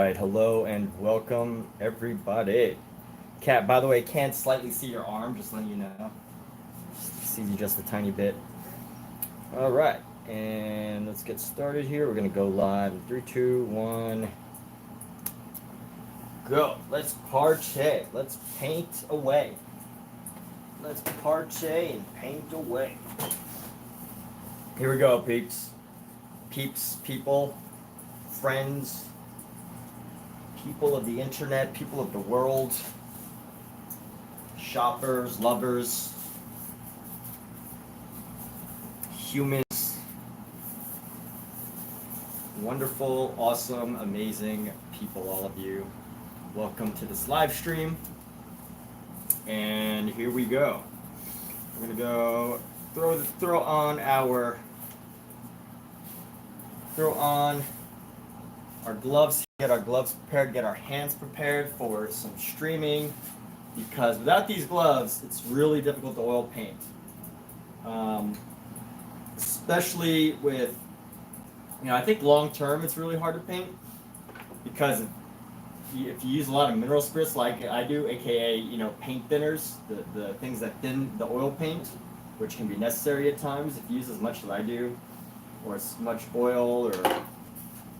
right, hello and welcome everybody. Cat, by the way, can't slightly see your arm, just letting you know. See you just a tiny bit. All right, and let's get started here. We're gonna go live in 3, 2, 1, go. Let's parche. Let's paint away. Let's parche and paint away. Here we go, peeps. Peeps, people, friends, people of the internet, people of the world, shoppers, lovers, humans, wonderful, awesome, amazing people, all of you. Welcome to this live stream. And here we go. We're gonna go throw on our gloves, get our gloves prepared, get our hands prepared for some streaming, because without these gloves, it's really difficult to oil paint. Especially with, I think long term it's really hard to paint, because if you use a lot of mineral spirits like I do, aka paint thinners, the things that thin the oil paint, which can be necessary at times if you use as much as I do, or as much oil or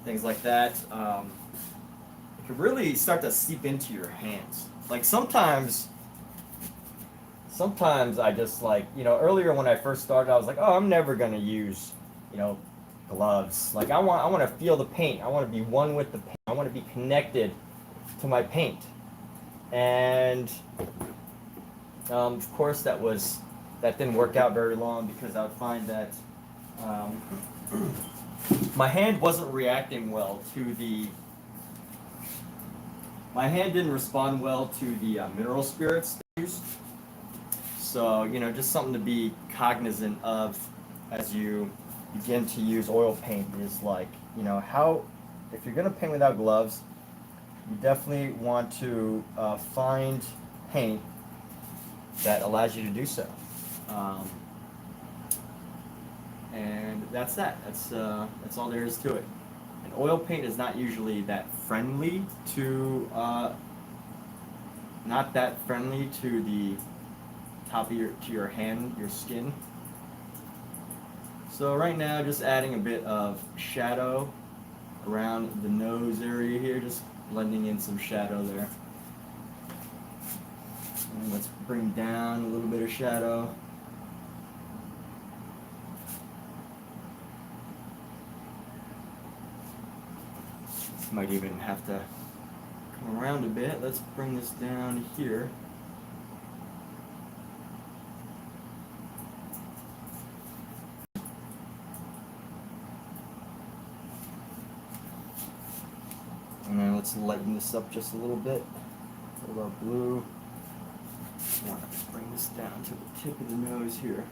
things like that, it can really start to seep into your hands. Like sometimes I just earlier when I first started, I was like, oh, I'm never gonna use, gloves. Like I want to feel the paint. I want to be one with the paint. I want to be connected to my paint. And of course that didn't work out very long, because I would find that my hand wasn't reacting well to my hand didn't respond well to the mineral spirits used. So, just something to be cognizant of as you begin to use oil paint is if you're going to paint without gloves, you definitely want to find paint that allows you to do so. And that's that. That's all there is to it. And oil paint is not usually that friendly to the top of your hand, your skin. So right now, just adding a bit of shadow around the nose area here, just blending in some shadow there. And let's bring down a little bit of shadow. Might even have to come around a bit. Let's bring this down here. And then let's lighten this up just a little bit. With our blue. Now let's bring this down to the tip of the nose here.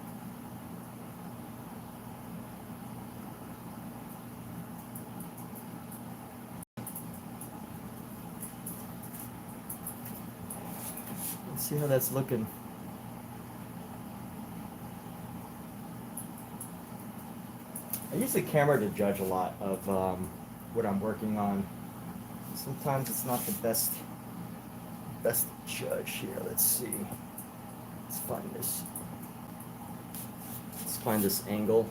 Let's see how that's looking. I use the camera to judge a lot of what I'm working on. Sometimes it's not the best judge here. Let's see. Let's find this angle.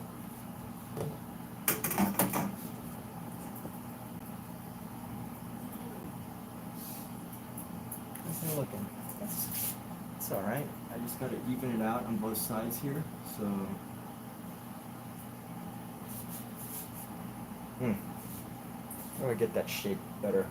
How's that looking? It's all right. I just got to even it out on both sides here. So, how do I get that shape better?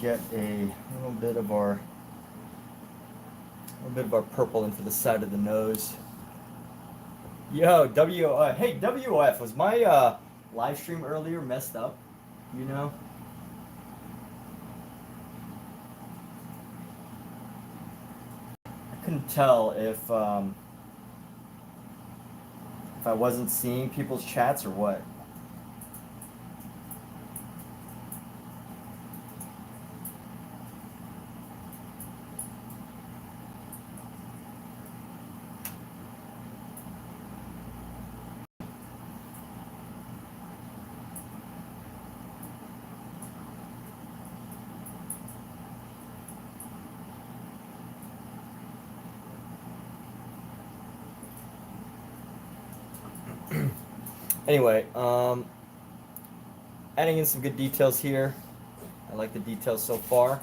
Get a little bit of our purple into the side of the nose. Yo, hey, WOF, was my live stream earlier messed up? I couldn't tell if if I wasn't seeing people's chats or what. Anyway, adding in some good details here. I like the details so far.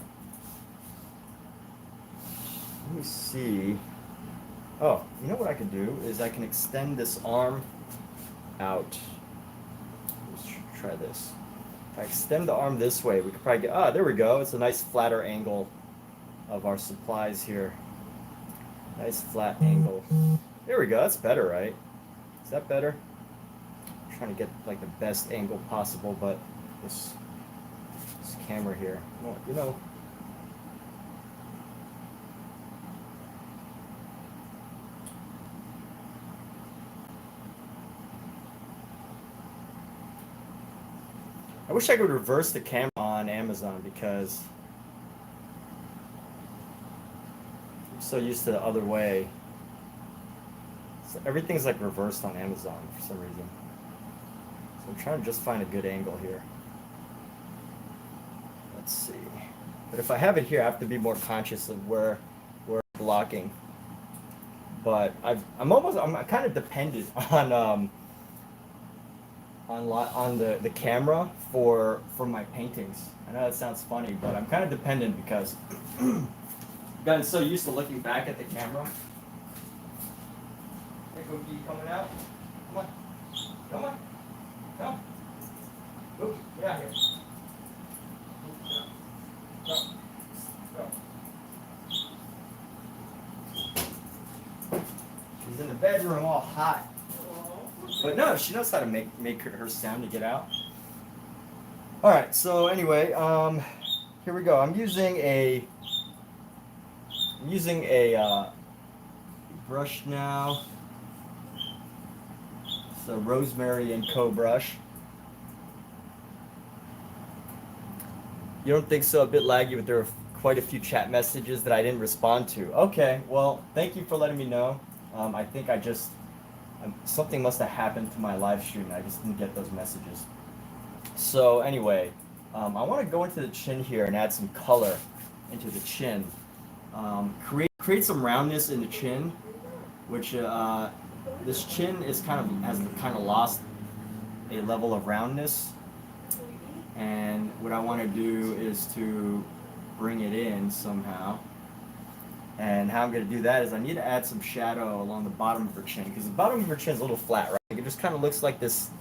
Let me see. Oh, you know what I can do is I can extend this arm out. Let's try this. If I extend the arm this way, we could probably get, there we go. It's a nice flatter angle of our supplies here. Nice flat angle. There we go, that's better, right? Is that better? I'm trying to get like the best angle possible, but this camera here, well, you know. I wish I could reverse the camera on Amazon because I'm so used to the other way. So everything's like reversed on Amazon for some reason. So I'm trying to just find a good angle here. Let's see. But if I have it here, I have to be more conscious of where I'm blocking. But I'm kind of dependent on the camera for my paintings. I know that sounds funny, but I'm kind of dependent because I've gotten so used to looking back at the camera. Hey, Cookie, coming out? Come on. Come on. Come. Cookie, get out here. Go. Go. She's in the bedroom all hot. But no, she knows how to make her sound to get out. All right, so anyway, here we go. I'm using a brush now. It's a Rosemary Co brush. You don't think so? A bit laggy, but there are quite a few chat messages that I didn't respond to. Okay, well, thank you for letting me know. I think something must have happened to my live stream. I just didn't get those messages. So anyway, I want to go into the chin here and add some color into the chin. Create some roundness in the chin, which this chin has kind of lost a level of roundness. And what I want to do is to bring it in somehow. And how I'm going to do that is I need to add some shadow along the bottom of her chin, because the bottom of her chin is a little flat, right? It just kind of looks like this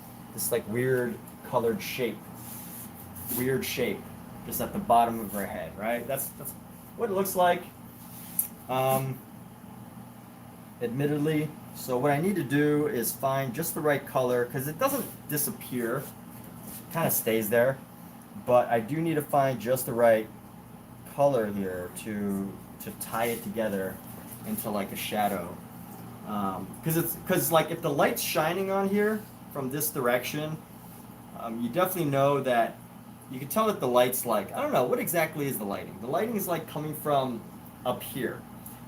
like weird colored shape. Weird shape just at the bottom of her head, right? That's what it looks like. Admittedly. So what I need to do is find just the right color, because it doesn't disappear. It kind of stays there. But I do need to find just the right color here to tie it together into like a shadow, because like if the light's shining on here from this direction, you definitely know that you can tell that the light's like, I don't know, what exactly is the lighting? The lighting is like coming from up here.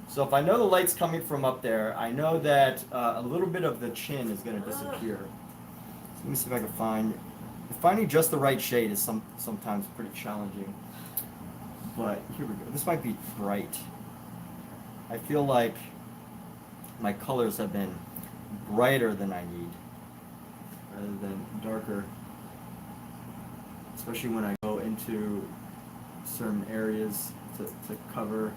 So if I know the light's coming from up there, I know that a little bit of the chin is going to disappear. So let me see if I can finding just the right shade is sometimes pretty challenging. But here we go. This might be bright. I feel like my colors have been brighter than I need, rather than darker. Especially when I go into certain areas to cover.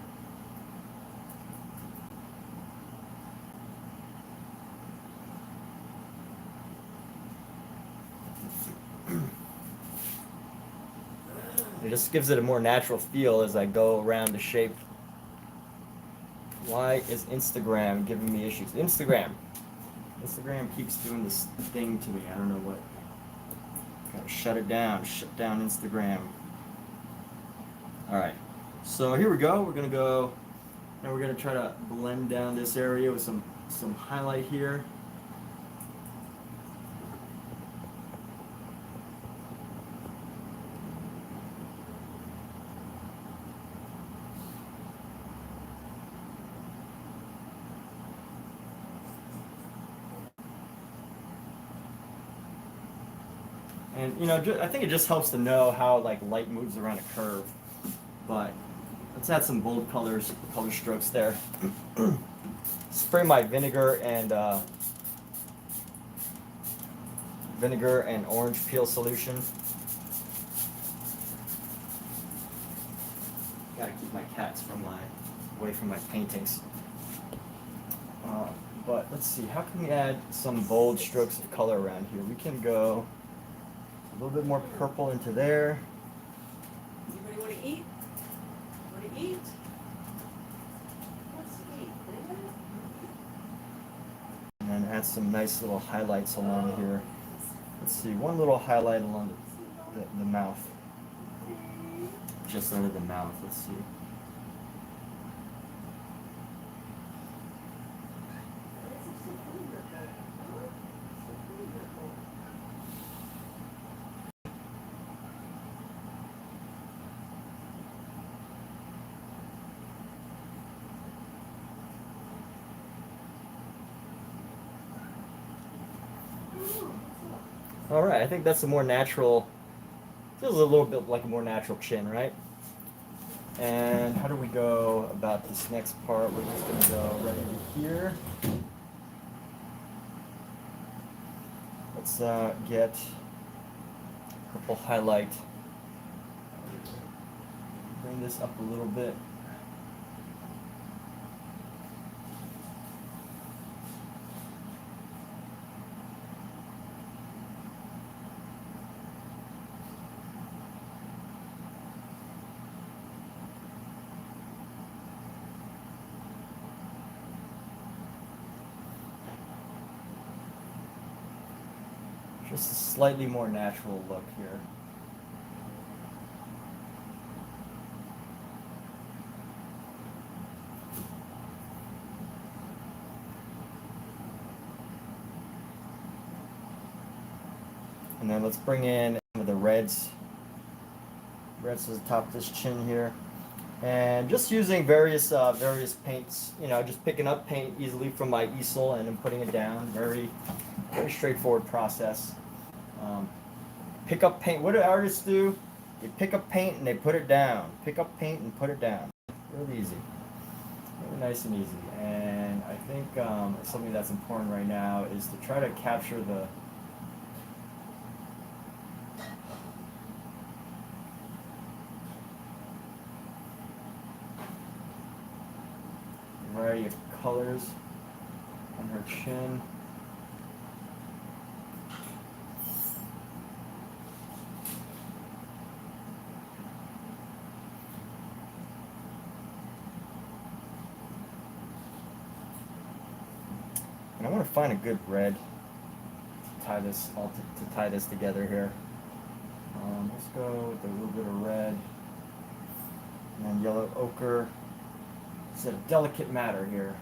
It just gives it a more natural feel as I go around the shape. Why is Instagram giving me issues? Instagram keeps doing this thing to me. I don't know what. Gotta shut it down. Shut down Instagram. Alright. So here we go. We're gonna go. Now we're gonna try to blend down this area with some highlight here. And you know, I think it just helps to know how like light moves around a curve. But let's add some bold color strokes there. Spray my vinegar and orange peel solution. Gotta keep my cats away from my paintings. But let's see, how can we add some bold strokes of color around here? We can go a little bit more purple into there. Anybody want to eat? Want to eat? Let's eat. And then add some nice little highlights along here. Let's see, one little highlight along the mouth. Just under the mouth, let's see. All right, I think that's a more natural, feels a little bit like a more natural chin, right? And how do we go about this next part? We're just gonna go right over here. Let's get purple highlight. Bring this up a little bit. Just a slightly more natural look here. And then let's bring in some of the reds. Reds to the top of this chin here. And just using various paints, you know, just picking up paint easily from my easel and then putting it down. Very straightforward process. Pick up paint. What do artists do? They pick up paint and they put it down. Pick up paint and put it down. Really easy. Really nice and easy. And I think something that's important right now is to try to capture the variety of colors on her chin. And I want to find a good red to tie this together here. Let's go with a little bit of red and then yellow ochre. It's a delicate matter here.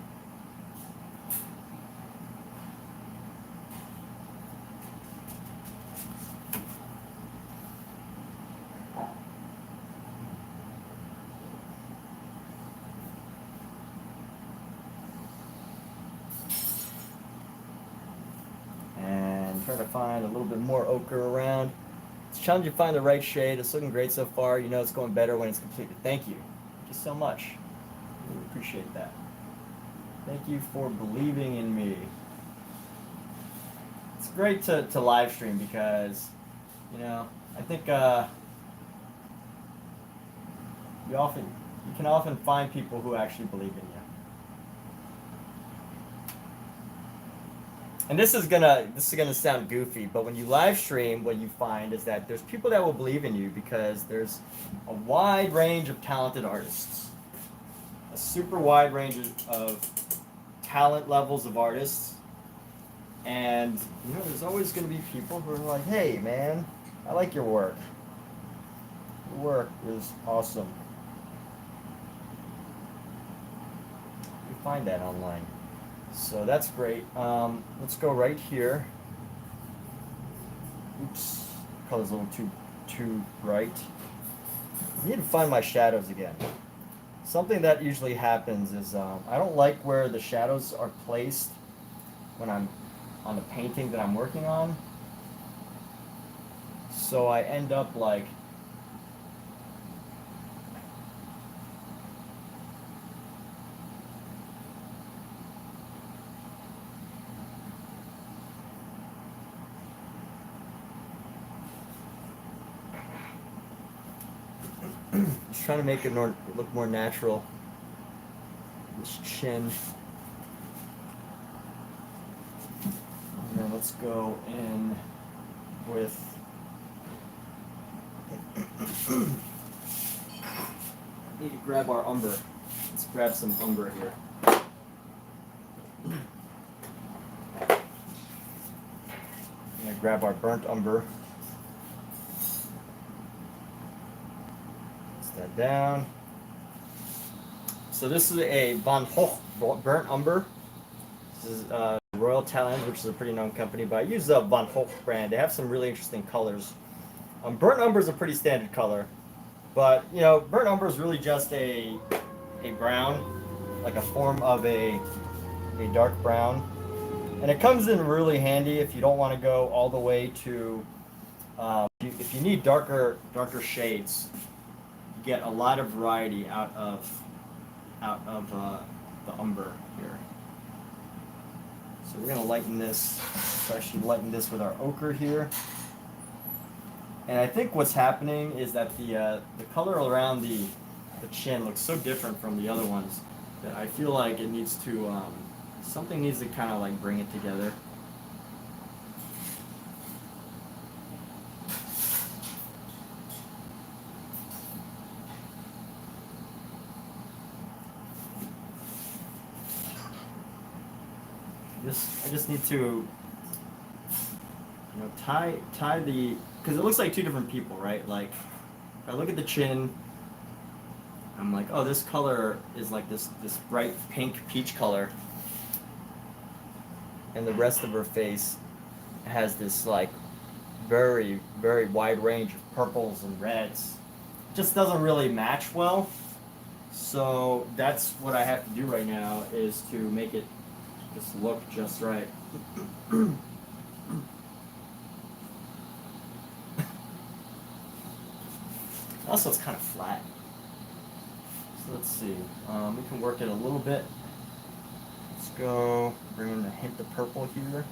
Try to find a little bit more ochre around. It's challenging to find the right shade. It's looking great so far. You know it's going better when it's completed. Thank you. Thank you so much. Really appreciate that. Thank you for believing in me. It's great to live stream because, you know, I think you can often find people who actually believe in you. And this is gonna sound goofy, but when you live stream, what you find is that there's people that will believe in you because there's a wide range of talented artists, a super wide range of talent levels of artists, and you know there's always gonna be people who are like, "Hey, man, I like your work. Your work is awesome." You find that online. So that's great. Let's go right here. Oops, color's a little too bright. I need to find my shadows again. Something that usually happens is I don't like where the shadows are placed when I'm on the painting that I'm working on. So I end up like just trying to make it look more natural. This chin. And then let's go in with need to grab our umber. Let's grab some umber here. I'm gonna grab our burnt umber. Place that down. So this is a Van Gogh burnt umber. This is Royal Talens, which is a pretty known company, but I use the Van Gogh brand. They have some really interesting colors. Burnt umber is a pretty standard color, but you know, burnt umber is really just a brown, like a form of a dark brown, and it comes in really handy if you don't want to go all the way to. If you need darker shades, you get a lot of variety out of the umber here. So we're gonna lighten this. Let's actually lighten this with our ochre here. And I think what's happening is that the color around the chin looks so different from the other ones that I feel like it needs to something needs to kind of like bring it together. I just need to, you know, tie the, because it looks like two different people, right? Like, if I look at the chin, I'm like, oh, this color is like this bright pink peach color, and the rest of her face has this like very wide range of purples and reds. It just doesn't really match well. So that's what I have to do right now, is to make it just look just right. Also, it's kind of flat. So let's see. We can work it a little bit. Let's go bring in a hint of purple here.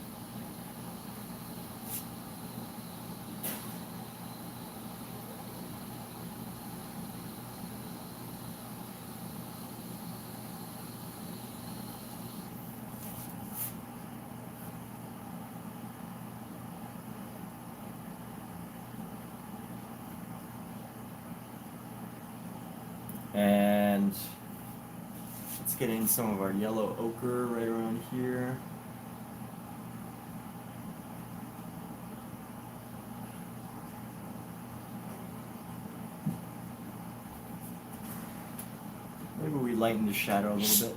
And let's get in some of our yellow ochre right around here. Maybe we lighten the shadow a little bit.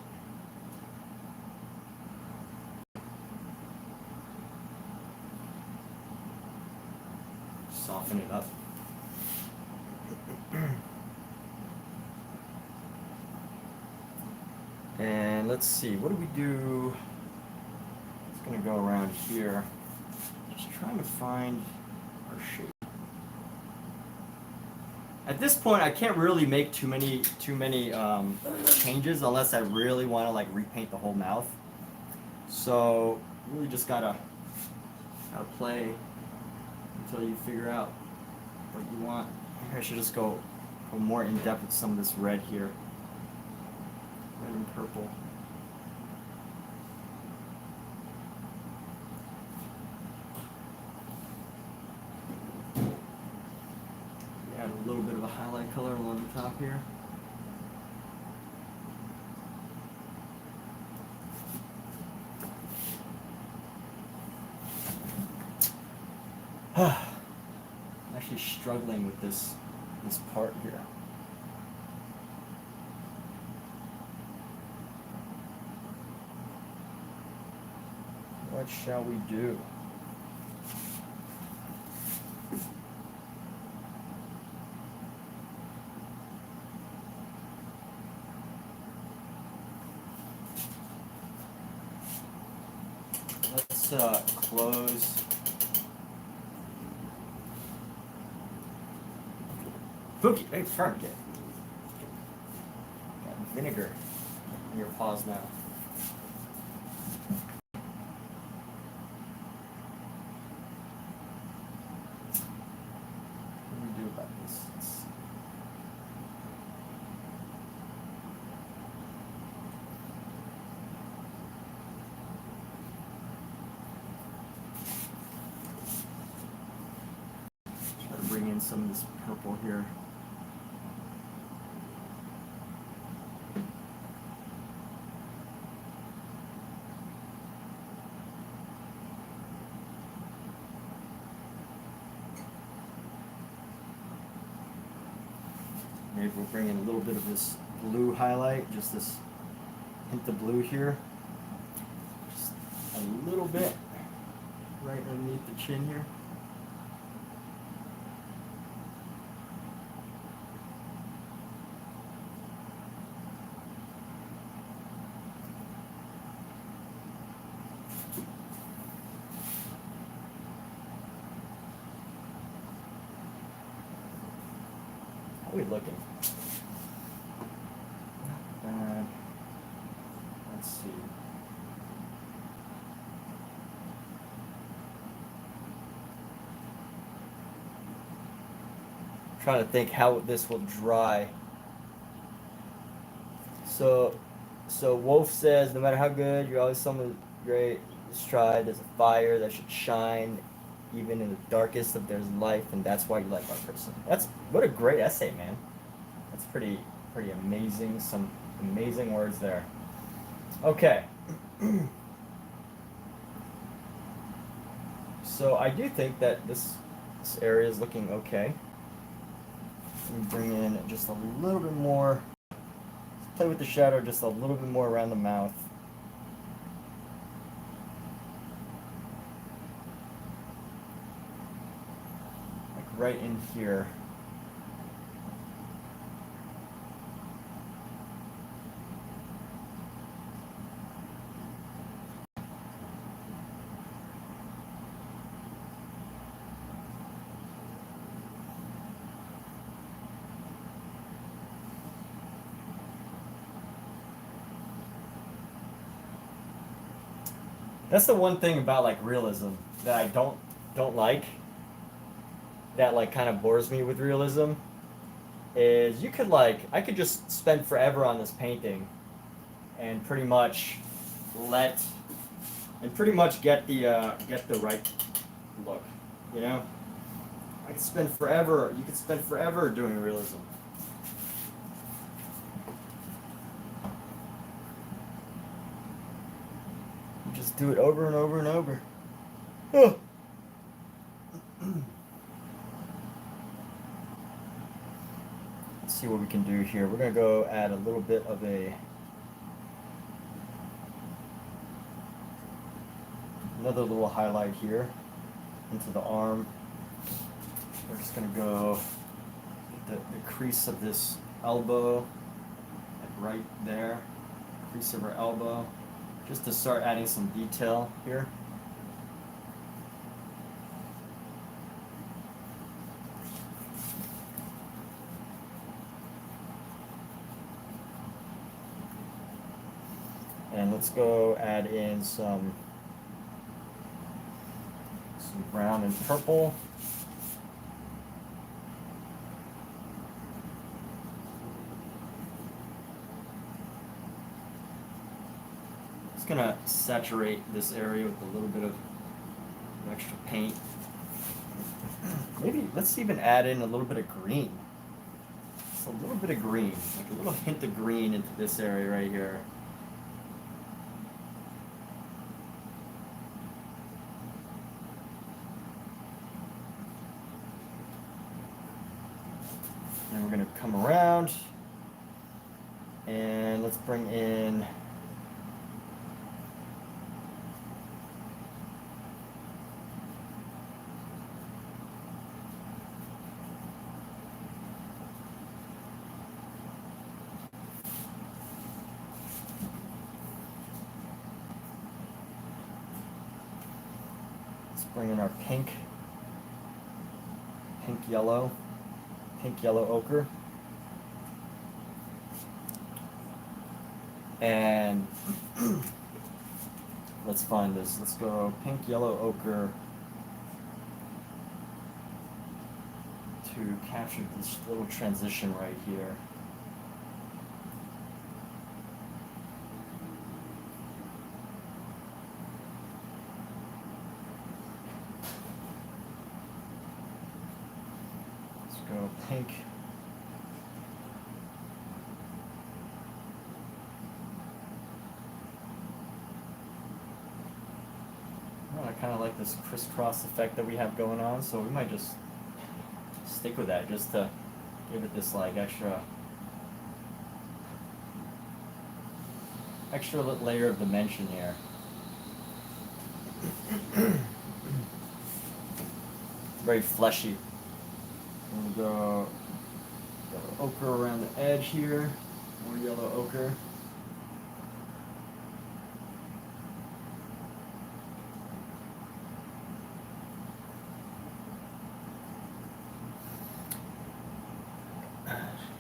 Soften it up. And let's see, what do we do? It's gonna go around here. Just trying to find our shape. At this point, I can't really make too many changes unless I really want to like repaint the whole mouth. So you really just gotta play until you figure out what you want. Maybe I should just go more in depth with some of this red here. Red and purple. Add a little bit of a highlight color along the top here. I'm actually struggling with this part here. What shall we do? Let's close. Pookie, hey, Fern, get got vinegar in your paws now. What do we do about this? Try to bring in some of this purple here. Maybe we'll bring in a little bit of this blue highlight, just this hint of blue here. Just a little bit right underneath the chin here. How are we looking? Not bad. Let's see. Trying to think how this will dry. So Wolf says, no matter how good, you're always someone great. Just try. There's a fire that should shine even in the darkest of their life, and that's why you like our person. That's what a great essay, man. That's pretty amazing. Some amazing words there. Okay. So I do think that this area is looking okay. Let me bring in just a little bit more. Play with the shadow just a little bit more around the mouth. Like right in here. That's the one thing about like realism that I don't like. That like kind of bores me with realism. Is you could like I could just spend forever on this painting, and pretty much get the right look. You know, I could spend forever. You could spend forever doing realism. Just do it over and over and over. Oh. Let's see what we can do here. We're gonna go add a little bit of another little highlight here into the arm. We're just gonna go get the crease of this elbow, like right there, crease of her elbow. Just to start adding some detail here. And let's go add in some brown and purple. Gonna saturate this area with a little bit of extra paint. Maybe let's even add in a little bit of green. Just a little bit of green, like a little hint of green into this area right here. And we're gonna come around and let's bring in yellow, pink yellow ochre. And let's find this. Let's go pink yellow ochre to capture this little transition right here. Let's go pink. I kind of like this crisscross effect that we have going on, so we might just stick with that just to give it this like extra layer of dimension here. Very fleshy. We'll go yellow ochre around the edge here. More yellow ochre.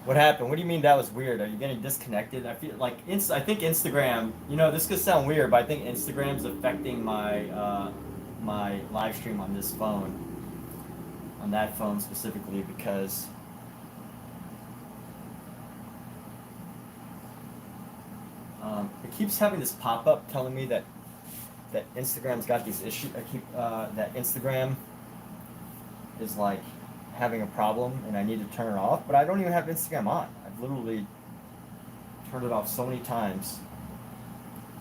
What happened? What do you mean that was weird? Are you getting disconnected? I feel like I think Instagram. You know, this could sound weird, but I think Instagram's affecting my my live stream on this phone, on that phone specifically, because it keeps having this pop up telling me that Instagram's got these issues. That Instagram is like having a problem and I need to turn it off, but I don't even have Instagram on. I've literally turned it off so many times.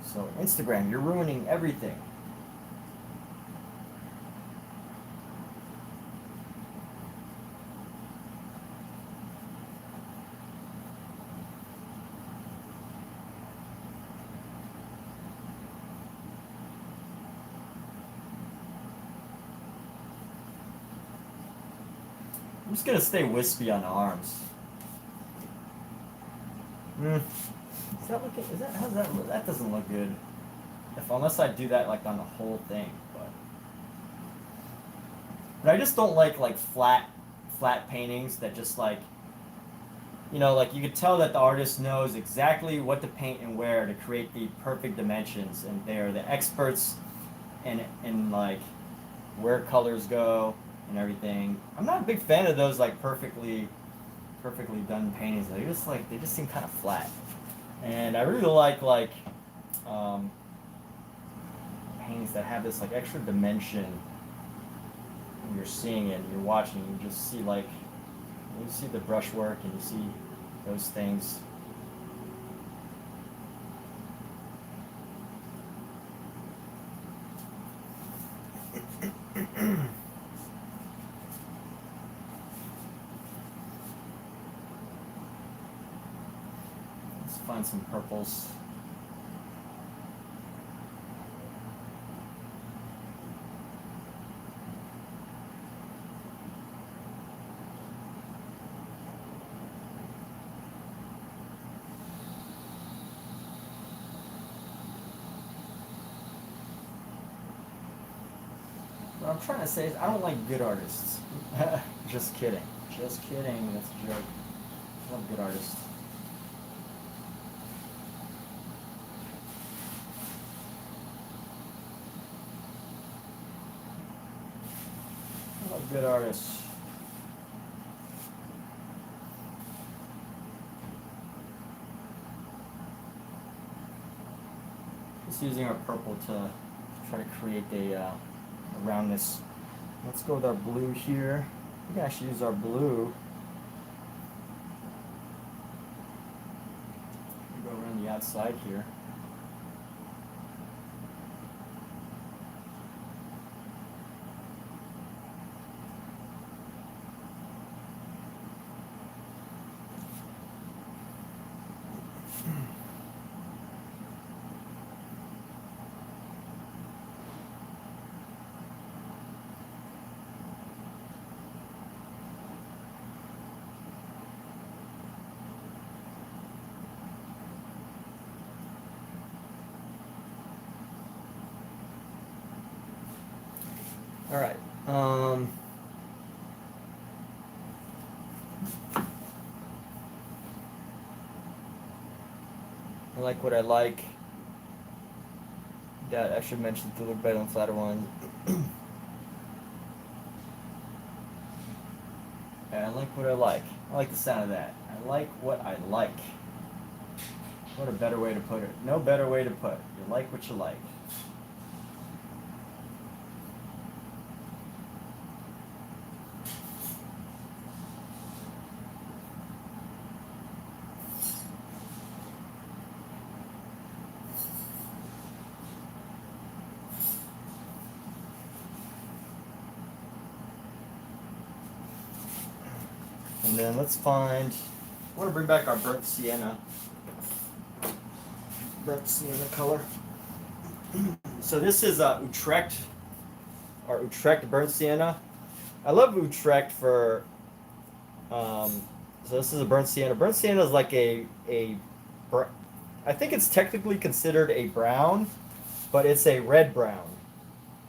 So Instagram, you're ruining everything. I'm just gonna stay wispy on the arms. Is that looking? Is that how's that look? That doesn't look good. Unless I do that like on the whole thing, but I just don't like flat paintings that just like, you know, like you could tell that the artist knows exactly what to paint and where to create the perfect dimensions, and they're the experts in like where colors go and everything. I'm not a big fan of those like perfectly done paintings. They just seem kind of flat. And I really like paintings that have this like extra dimension when you're seeing it and you're watching. You just see like you see the brushwork and you see those things. Find some purples. What I'm trying to say is I don't like good artists. Just kidding. Just kidding. That's a joke. I love good artists. Good artists. Just using our purple to try to create a roundness. Let's go with our blue here. We can actually use our blue. Go around the outside here. All right. I like what I like. That I should mention to look better on flatter one. And I like what I like. I like the sound of that. I like what I like. What a better way to put it. No better way to put it. You like what you like. And then let's find, I want to bring back our burnt sienna color. So this is Utrecht, our Utrecht burnt sienna. I love Utrecht for, so this is a burnt sienna. Burnt sienna is like I think it's technically considered a brown, but it's a red brown.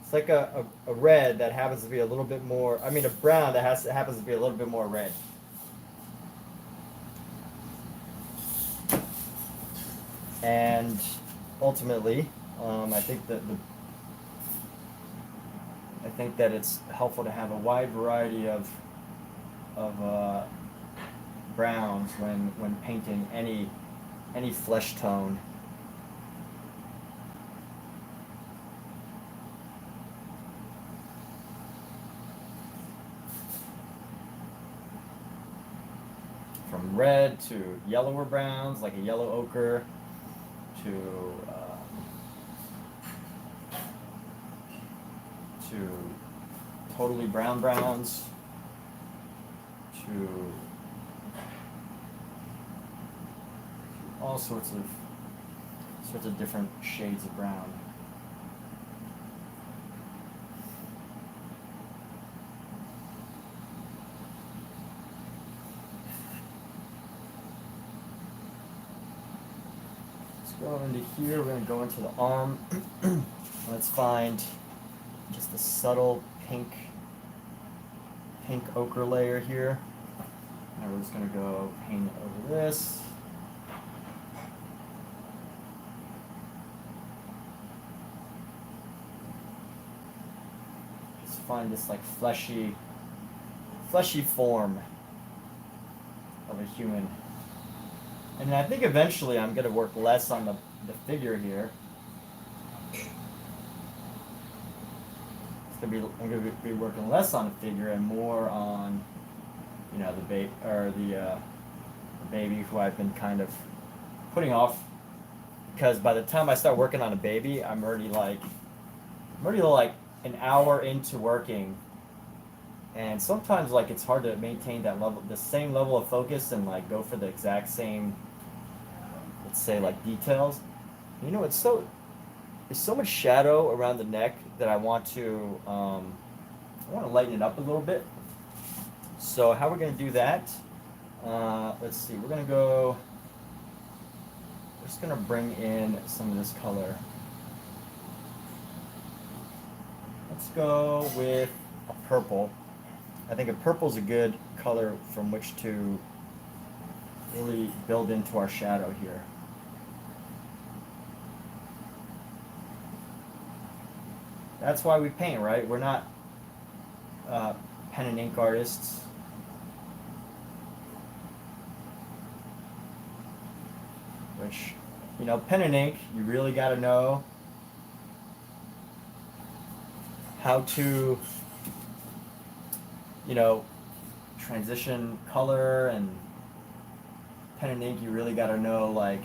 It's like a red that happens to be a little bit more, I mean a brown that happens to be a little bit more red. And ultimately, I think that it's helpful to have a wide variety of browns when painting any flesh tone. From red to yellower browns, like a yellow ochre, to totally brown browns, to all sorts of different shades of brown. Go into here, we're going to go into the arm. Let's find just a subtle pink ochre layer here. And we're just going to go paint over this. Just find this like fleshy form of a human. And I think eventually I'm going to work less on the figure here. I'm going to be working less on the figure and more on, you know, the baby who I've been kind of putting off, because by the time I start working on a baby, I'm already like an hour into working, and sometimes like it's hard to maintain that level, the same level of focus, and like go for the exact same, let's say, like details. You know, there's so much shadow around the neck that I want to lighten it up a little bit. So how we're going to do that, let's see, we're just going to bring in some of this color. Let's go with a purple. I think a purple is a good color from which to really build into our shadow here. That's why we paint, right? We're not pen and ink artists. Which, you know, pen and ink, you really got to know how to, you know, transition color, and pen and ink, you really got to know, like,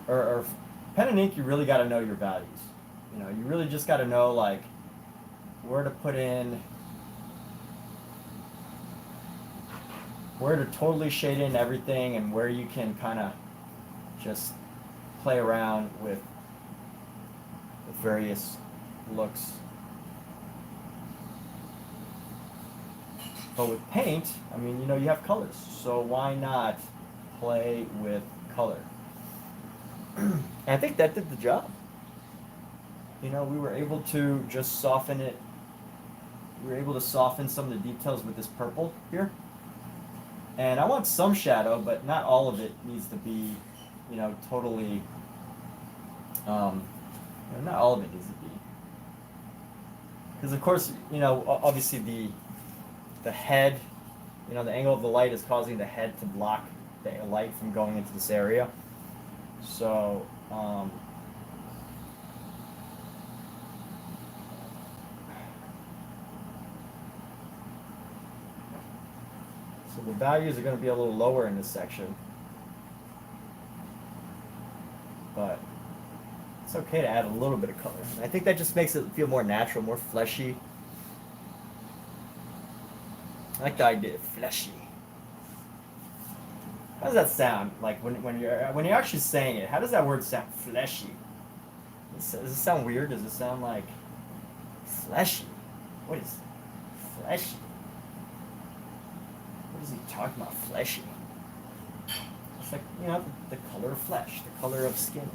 or pen and ink, you really got to know your values. You know, you really just got to know, like, where to put in, where to totally shade in everything, and where you can kind of just play around with various looks. But with paint, I mean, you know, you have colors, so why not play with color? And I think that did the job. You know, we were able to just soften it. We were able to soften some of the details with this purple here. And I want some shadow, but not all of it needs to be, you know, totally, not all of it needs to be. Because of course, you know, obviously the head, you know, the angle of the light is causing the head to block the light from going into this area. So, so the values are going to be a little lower in this section. But it's okay to add a little bit of color. I think that just makes it feel more natural, more fleshy. I like the idea of fleshy. How does that sound? Like when you're actually saying it, how does that word sound? Fleshy. Does it sound weird? Does it sound like fleshy? What is fleshy? What is he talking about? Fleshy. It's like, you know, the color of flesh, the color of skin.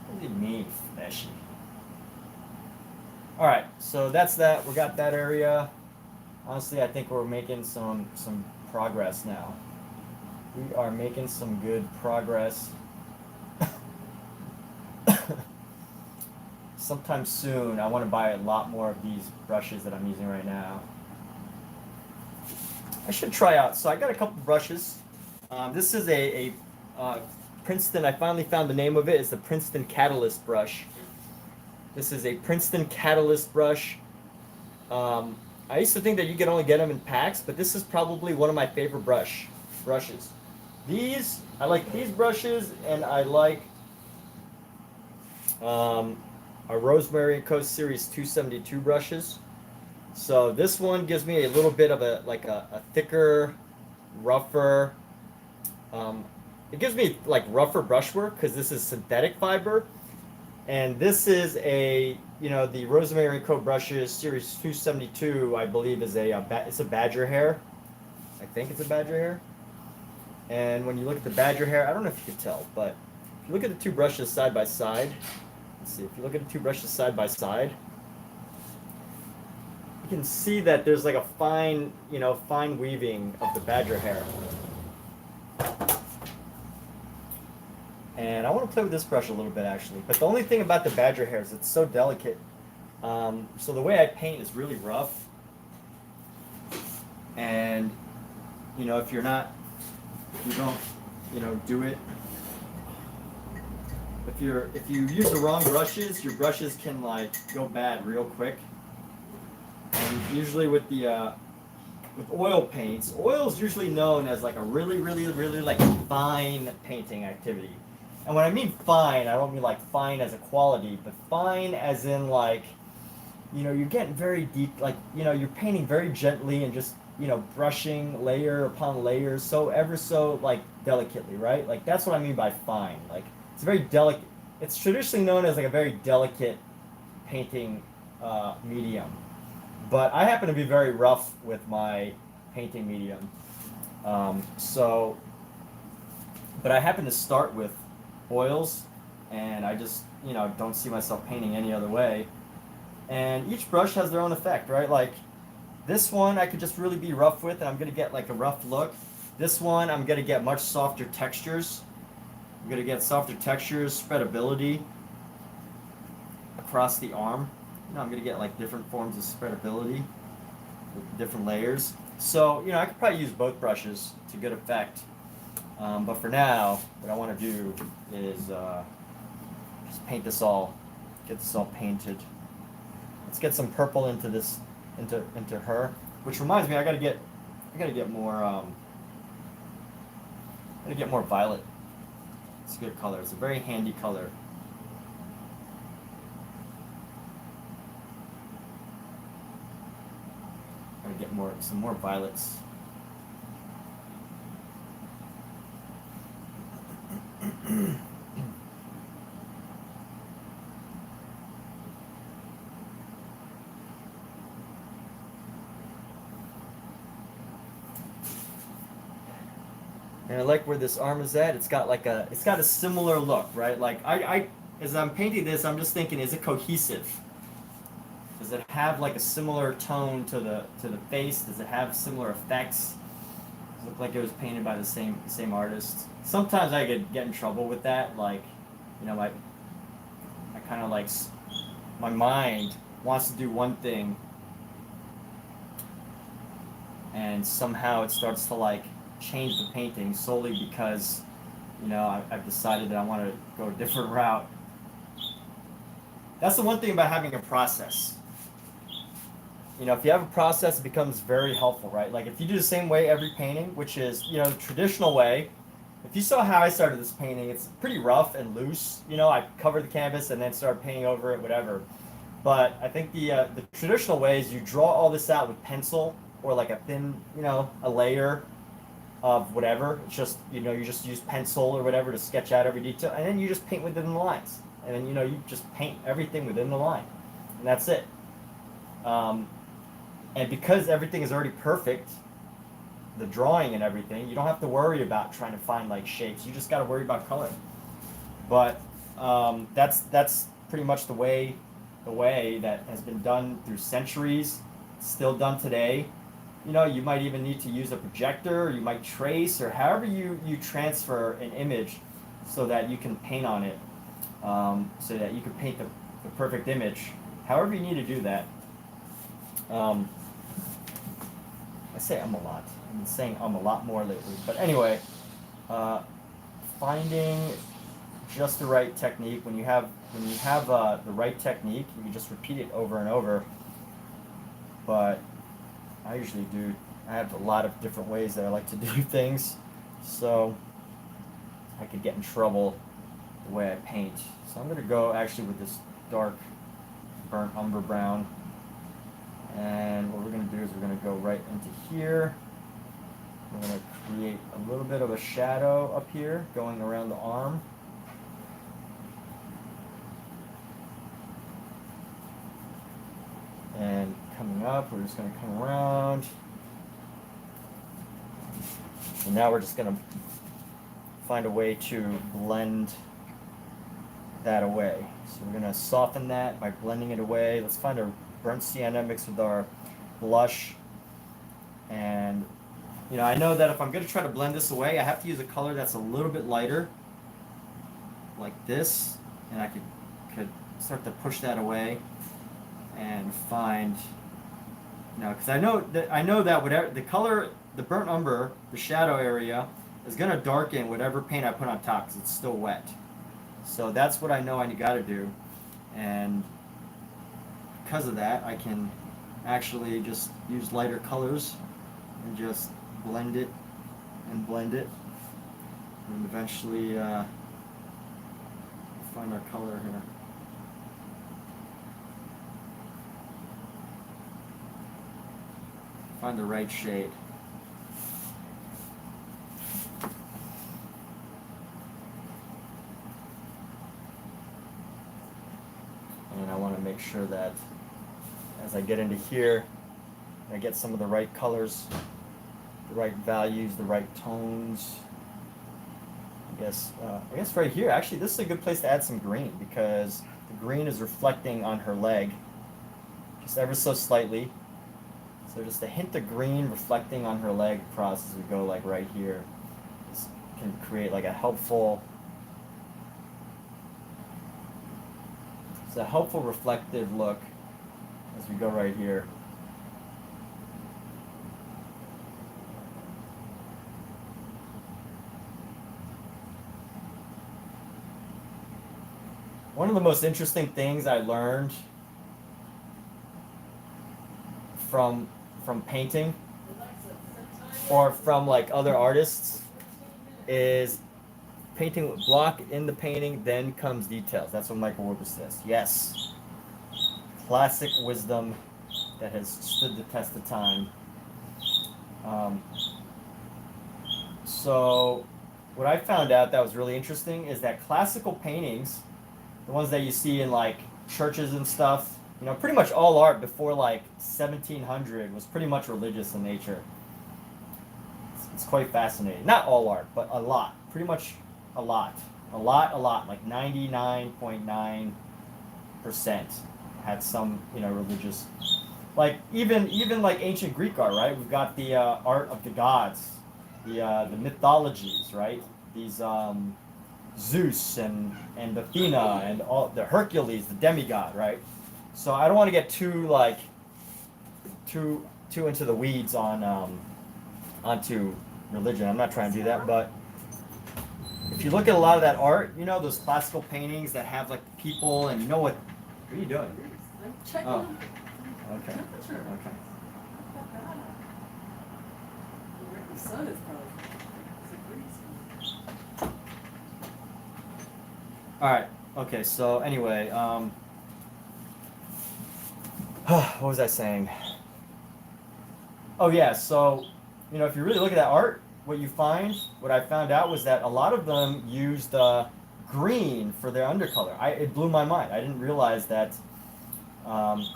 What does he mean, fleshy? All right, so that's that. We got that area. Honestly, I think we're making some progress now. We are making some good progress. Sometime soon, I want to buy a lot more of these brushes that I'm using right now. I should try out. So I got a couple brushes. This is a Princeton. I finally found the name of it. It's the Princeton Catalyst brush. This is a Princeton Catalyst brush. I used to think that you could only get them in packs, but this is probably one of my favorite brushes. I like these brushes, and I like a Rosemary Co Series 272 brushes. So this one gives me a little bit of a thicker, rougher. It gives me like rougher brushwork because this is synthetic fiber, and this is the Rosemary Co brushes Series 272. I believe is it's a badger hair. I think it's a badger hair. And when you look at the badger hair, I don't know if you can tell, but if you look at the two brushes side by side, let's see. If you look at the two brushes side by side, you can see that there's like a fine weaving of the badger hair. And I want to play with this brush a little bit actually. But the only thing about the badger hair is it's so delicate. So the way I paint is really rough. And if you don't do it. If you use the wrong brushes, your brushes can like go bad real quick. And usually with oil paints, oil is usually known as like a really like fine painting activity. And when I mean fine, I don't mean like fine as a quality, but fine as in like, you're getting very deep, like, you're painting very gently and just, brushing layer upon layer, so ever so like delicately, right? Like that's what I mean by fine. Like it's very delicate. It's traditionally known as like a very delicate painting medium. But I happen to be very rough with my painting medium. But I happen to start with oils, and I just, don't see myself painting any other way. And each brush has their own effect, right? Like this one I could just really be rough with, and I'm going to get like a rough look. This one I'm going to get much softer textures. I'm going to get softer textures, spreadability across the arm. I'm going to get like different forms of spreadability with different layers. So, I could probably use both brushes to good effect. But for now, what I want to do is just paint this all, get this all painted. Let's get some purple into this, into her. Which reminds me, I gotta get more. I gotta get more violet. It's a good color. It's a very handy color. Gotta get some more violets. And I like where this arm is at. It's got a similar look, right? Like as I'm painting this, I'm just thinking, is it cohesive? Does it have like a similar tone to the face? Does it have similar effects? Does it look like it was painted by the same artist? Sometimes I could get in trouble with that, like, you know, I kind of like, my mind wants to do one thing, and somehow it starts to like change the painting solely because, you know, I've decided that I want to go a different route. That's the one thing about having a process. You know, if you have a process, it becomes very helpful, right? Like if you do the same way every painting, which is, you know, the traditional way. If you saw how I started this painting, it's pretty rough and loose. You know, I covered the canvas and then started painting over it, whatever. But I think the traditional way is you draw all this out with pencil or like a thin, you know, a layer of whatever. It's just, you know, you just use pencil or whatever to sketch out every detail, and then you just paint within the lines. And then, you know, you just paint everything within the line, and that's it. And because everything is already perfect, the drawing and everything, you don't have to worry about trying to find like shapes. You just got to worry about color. But that's pretty much the way that has been done through centuries, still done today. You know, you might even need to use a projector, or you might trace, or however you transfer an image so that you can paint on it, so that you can paint the perfect image. However you need to do that. I say a lot. I've been saying a lot more lately. But anyway, finding just the right technique. When you have the right technique, you can just repeat it over and over. But I usually do. I have a lot of different ways that I like to do things, so I could get in trouble the way I paint. So I'm going to go actually with this dark burnt umber brown. And what we're going to do is we're going to go right into here. We're going to create a little bit of a shadow up here going around the arm. And coming up, we're just going to come around. And now we're just going to find a way to blend that away. So we're going to soften that by blending it away. Let's find a burnt sienna mixed with our blush. And, you know, I know that if I'm going to try to blend this away, I have to use a color that's a little bit lighter, like this. And I could start to push that away and find, you know, because I know that whatever the color, the burnt umber, the shadow area is going to darken whatever paint I put on top because it's still wet. So that's what I know I got to do. And because of that, I can actually just use lighter colors and just blend it and blend it, and eventually find our color here. Find the right shade. And I want to make sure that as I get into here, I get some of the right colors, the right values, the right tones. I guess right here, actually, this is a good place to add some green because the green is reflecting on her leg, just ever so slightly. So just a hint of green reflecting on her leg across as we go, like right here. This can create like a helpful, it's a helpful reflective look as we go right here. One of the most interesting things I learned from painting or from like other artists is painting with block in the painting, then comes details. That's what Michael Rubens says. Yes. Classic wisdom that has stood the test of time. So what I found out that was really interesting is that classical paintings, the ones that you see in like churches and stuff, you know, pretty much all art before like 1700 was pretty much religious in nature. It's quite fascinating. Not all art, but a lot. Pretty much a lot. A lot. Like 99.9% had some, religious. Like even like ancient Greek art, right? We've got the art of the gods, the mythologies, right? These Zeus and Athena and all the Hercules, the demigod, right? So I don't want to get too into the weeds on onto religion. I'm not trying to do that, but if you look at a lot of that art, those classical paintings that have like the people, and what are you doing? I'm checking Oh, okay, temperature. okay. The sun is probably. All right. Okay. So anyway, what was I saying? Oh yeah. So, if you really look at that art, what I found out was that a lot of them used green for their undercolor. It blew my mind. I didn't realize that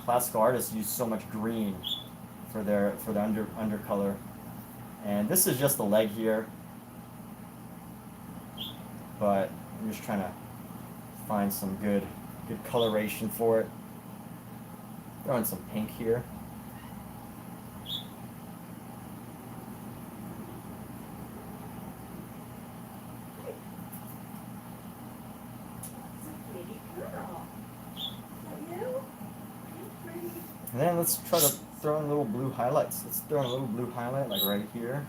classical artists use so much green for their undercolor. And this is just the leg here, but I'm just trying to find some good coloration for it. Throwing some pink here. And then let's try to throw in little blue highlights. Let's throw in a little blue highlight like right here.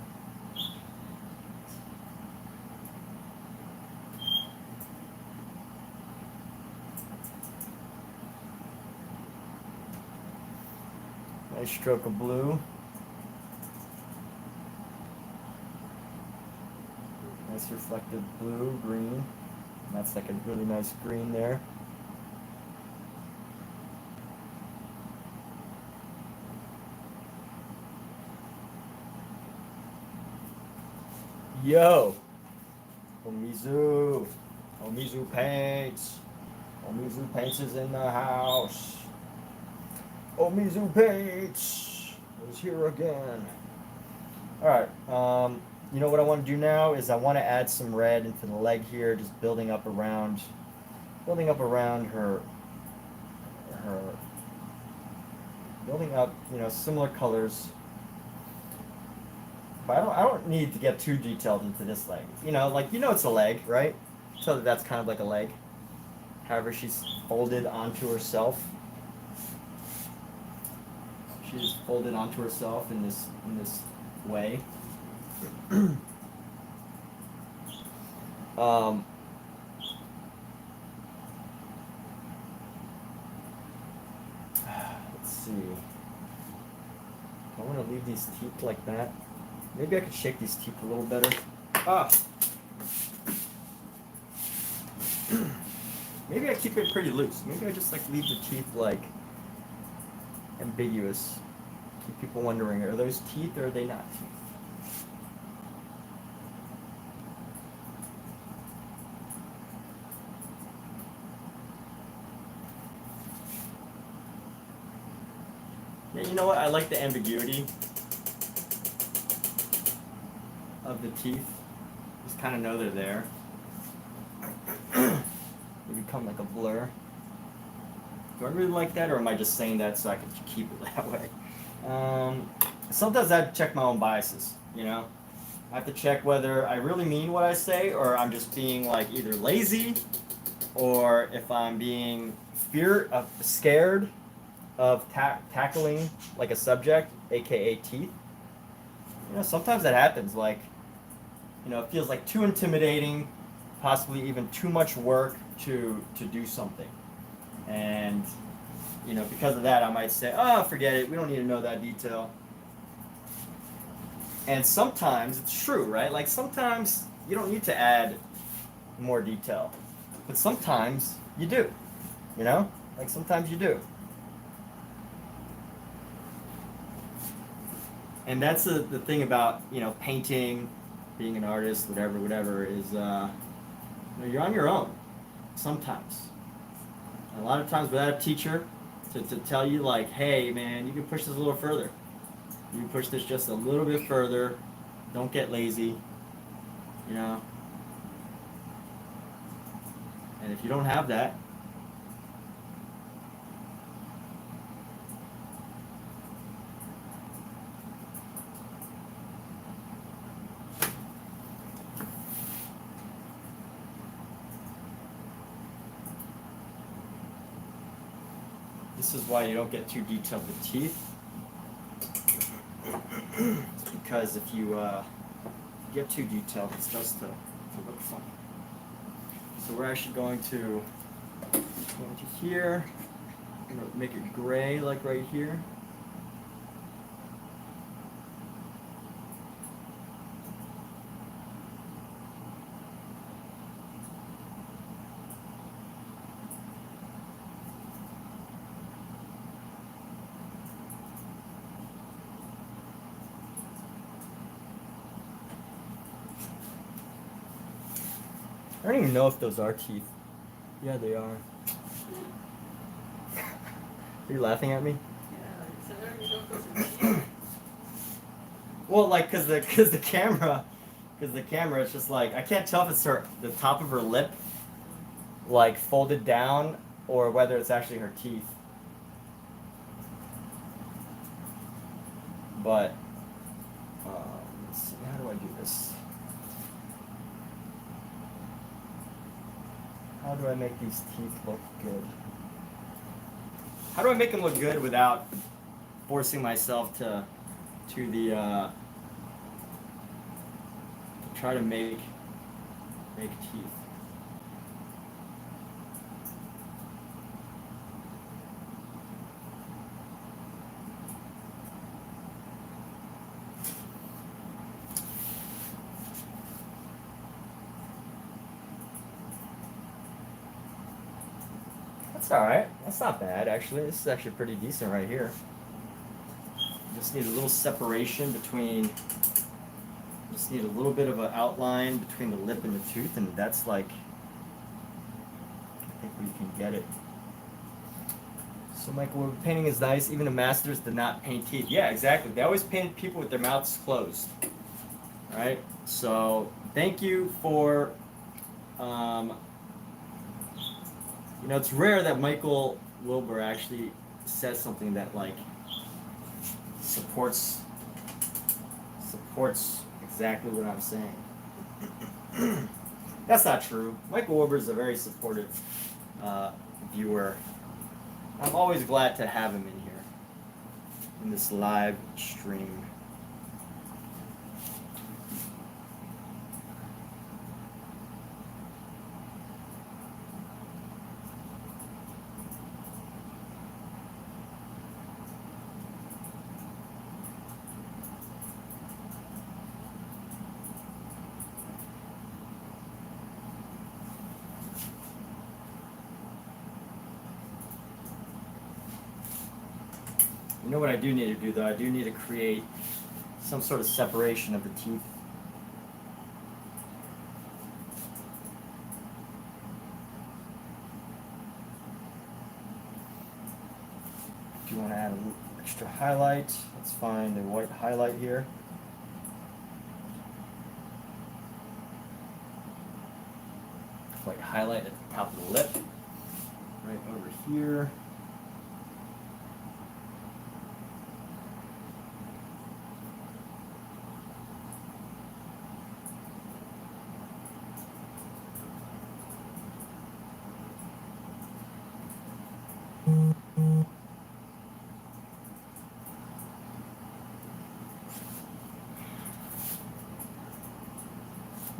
Nice stroke of blue. Nice reflective blue, green. That's like a really nice green there. Yo! Omizu Paints. Omizu Paints is in the house. Omizu Paints is here again. Alright, what I want to do now is I want to add some red into the leg here, just building up around her, building up, similar colors. But I don't need to get too detailed into this leg. It's a leg, right? So that's kind of like a leg. However, she's folded onto herself. She's folded onto herself in this way. Let's see. I want to leave these teeth like that. Maybe I could shake these teeth a little better. Maybe I keep it pretty loose. Maybe I just leave the teeth ambiguous. Keep people wondering, are those teeth or are they not teeth? Yeah, you know what? I like the ambiguity of the teeth. Just kind of know they're there. They become like a blur. Do I really like that, or am I just saying that so I can keep it that way? Sometimes I have to check my own biases, I have to check whether I really mean what I say, or I'm just being either lazy, or if I'm being scared of tackling a subject, aka teeth. Sometimes that happens, it feels too intimidating, possibly even too much work to do something. And, because of that, I might say, oh, forget it, we don't need to know that detail. And sometimes it's true, right? Sometimes you don't need to add more detail. But sometimes you do, sometimes you do. And that's the thing about, painting, being an artist, whatever, is you're on your own sometimes. And a lot of times without a teacher to tell you hey man, you can push this a little further. You can push this just a little bit further. Don't get lazy, you know. And if you don't have that, this is why you don't get too detailed with teeth. It's because if you get too detailed, it starts to look funny. So we're actually going to go into here. I'm going to make it gray, like right here. I don't even know if those are teeth. Yeah, they are. Are you laughing at me? Yeah, so there you go, those are cheap. Well, like, cause the camera, it's just like I can't tell if it's the top of her lip, like folded down, or whether it's actually her teeth. But let's see, how do I do this? How do I make these teeth look good? How do I make them look good without forcing myself to try to make teeth? That's alright. That's not bad, actually. This is actually pretty decent right here. Just need a little separation between, just need a little bit of an outline between the lip and the tooth, and that's like, I think we can get it. So Michael, painting is nice. Even the masters did not paint teeth. Yeah, exactly. They always painted people with their mouths closed. Alright? So, thank you for, you know, it's rare that Michael Wilbur actually says something that like supports exactly what I'm saying. That's not true. Michael Wilbur is a very supportive viewer. I'm always glad to have him in here in this live stream. You know what I do need to do though? I do need to create some sort of separation of the teeth. If you want to add a little extra highlight, let's find a white highlight here. White highlight at the top of the lip, right over here.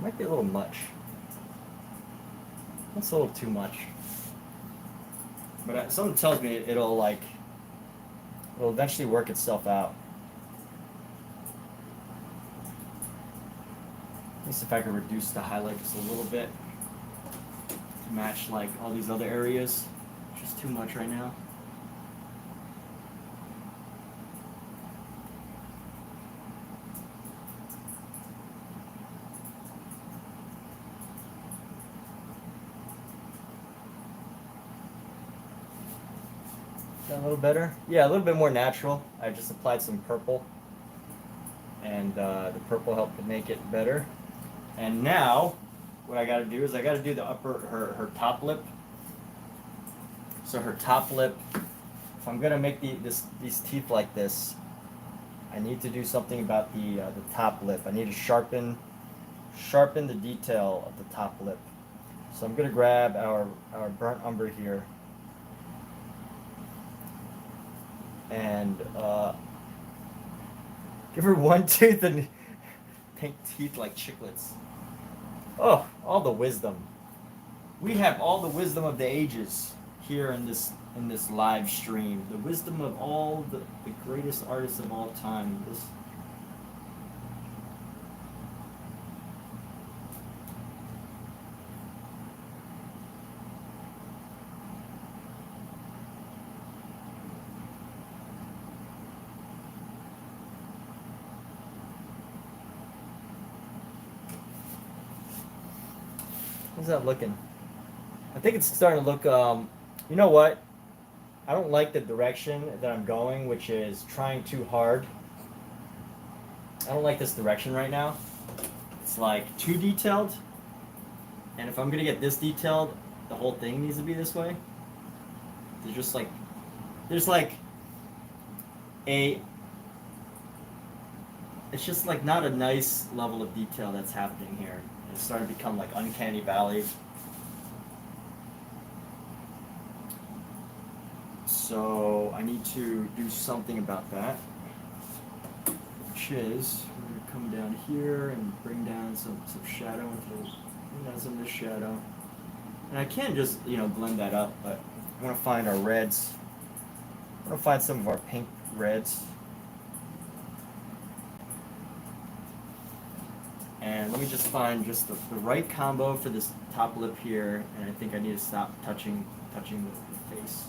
Might be a little much. That's a little too much. But something tells me it'll eventually work itself out. At least if I can reduce the highlight just a little bit to match like all these other areas. Just too much right now. Is that a little better? Yeah, a little bit more natural. I just applied some purple. and the purple helped to make it better. And now, what I got to do is I got to do the her top lip. So her top lip, if I'm gonna make these teeth like this, I need to do something about the top lip. I need to sharpen the detail of the top lip. So I'm gonna grab our burnt umber here, and give her one tooth and paint teeth like chiclets. Oh, all the wisdom. We have all the wisdom of the ages here in this live stream. The wisdom of all the greatest artists of all time. How's that looking? I think it's starting to look, you know what? I don't like the direction that I'm going, which is trying too hard. I don't like this direction right now. It's like too detailed. And if I'm gonna get this detailed, the whole thing needs to be this way. There's it's just like not a nice level of detail that's happening here. It's starting to become like uncanny valley. So I need to do something about that, which is we're gonna come down here and bring down some shadow bring down some of this shadow. And I can just, blend that up, but I want to find our reds. I want to find some of our pink reds. And let me just find just the right combo for this top lip here, and I think I need to stop touching the face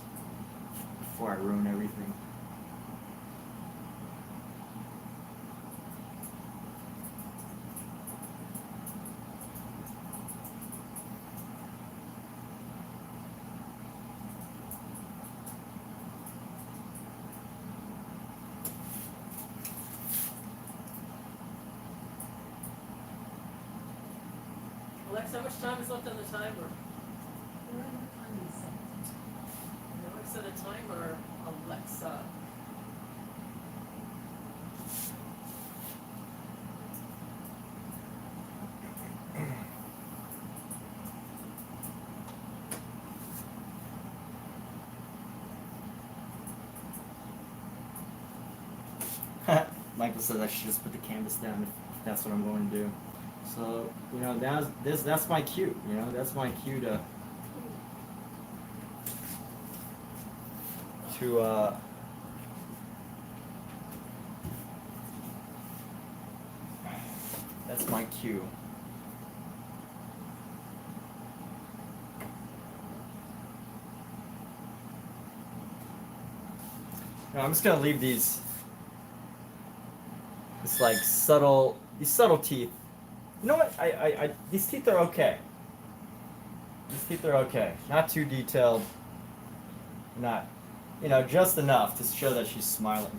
before I ruin everything. Alexa, how much time is left on the timer? Alexa, the timer. Alexa. Michael says I should just put the canvas down if that's what I'm going to do. So, now that's my cue, that's my cue to that's my cue. Now I'm just gonna leave these these subtle teeth. You know what? I these teeth are okay. These teeth are okay. Not too detailed. Not, just enough to show that she's smiling.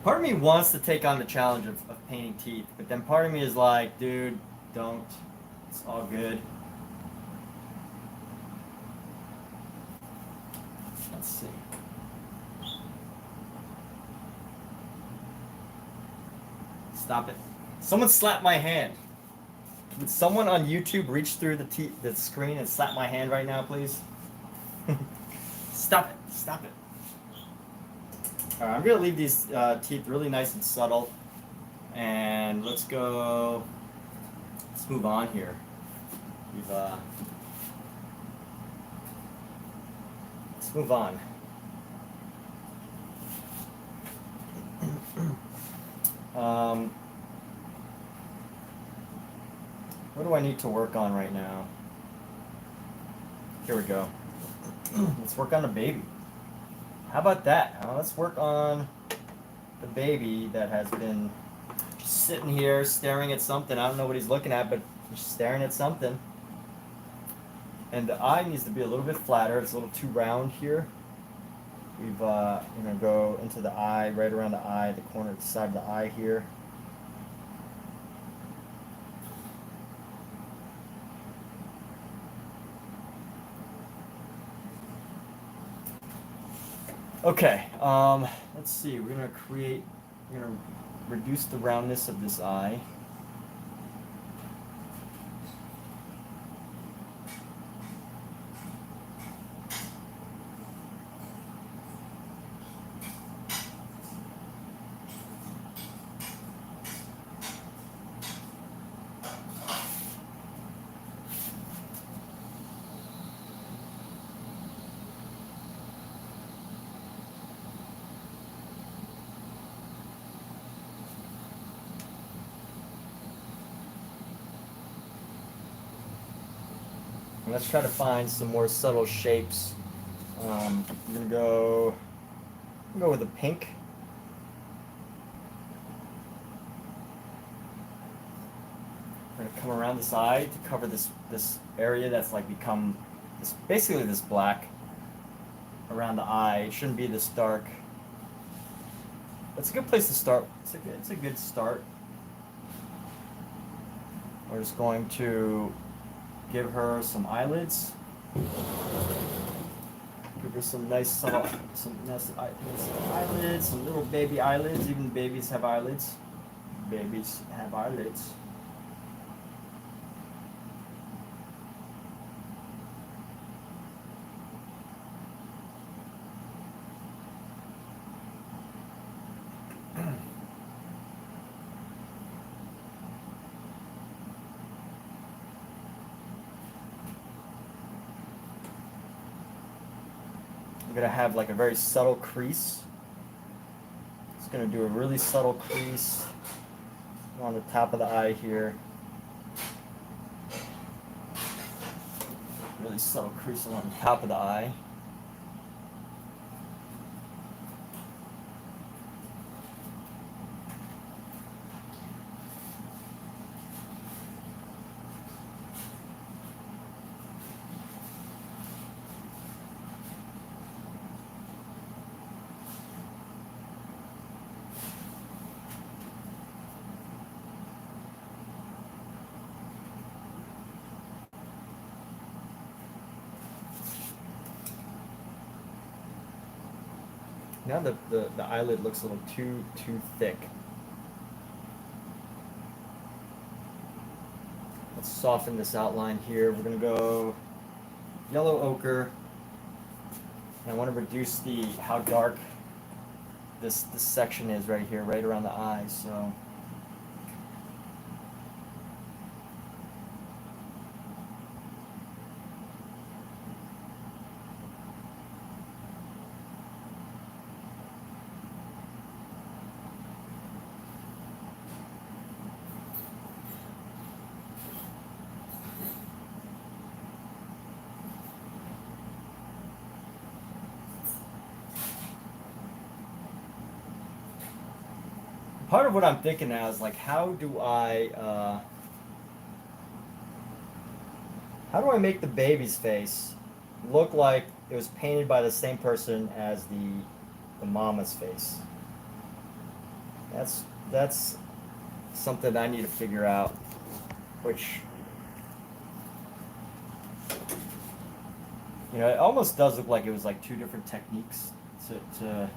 Part of me wants to take on the challenge of painting teeth, but then part of me is like, dude, don't. It's all good. Let's see. Stop it. Someone slapped my hand. Would someone on YouTube reach through the screen and slap my hand right now, please? Stop it. Stop it. Alright, I'm going to leave these teeth really nice and subtle. And let's move on here. Let's move on. What do I need to work on right now? Here we go. Let's work on the baby. How about that? Let's work on the baby that has been just sitting here staring at something. I don't know what he's looking at, but he's staring at something. And the eye needs to be a little bit flatter. It's a little too round here. We've we're gonna go into the eye, right around the eye, the corner of the side of the eye here. Okay, let's see. We're gonna reduce the roundness of this eye. And let's try to find some more subtle shapes. I'm gonna go with a pink. I'm gonna come around this eye to cover this area that's like become basically this black around the eye. It shouldn't be this dark. It's a good place to start. It's a good start. We're just going to give her some eyelids. Give her some nice subtle, some eyelids, some little baby eyelids. Even babies have eyelids. Babies have eyelids. I'm gonna have like a very subtle crease. It's gonna do a really subtle crease on the top of the eye here. Really subtle crease along the top of the eye. Now the eyelid looks a little too thick. Let's soften this outline here. We're gonna go yellow ochre. And I want to reduce how dark this section is right here, right around the eye. So part of what I'm thinking now is like, how do I make the baby's face look like it was painted by the same person as the mama's face? That's something I need to figure out, which, you know, it almost does look like it was like two different techniques to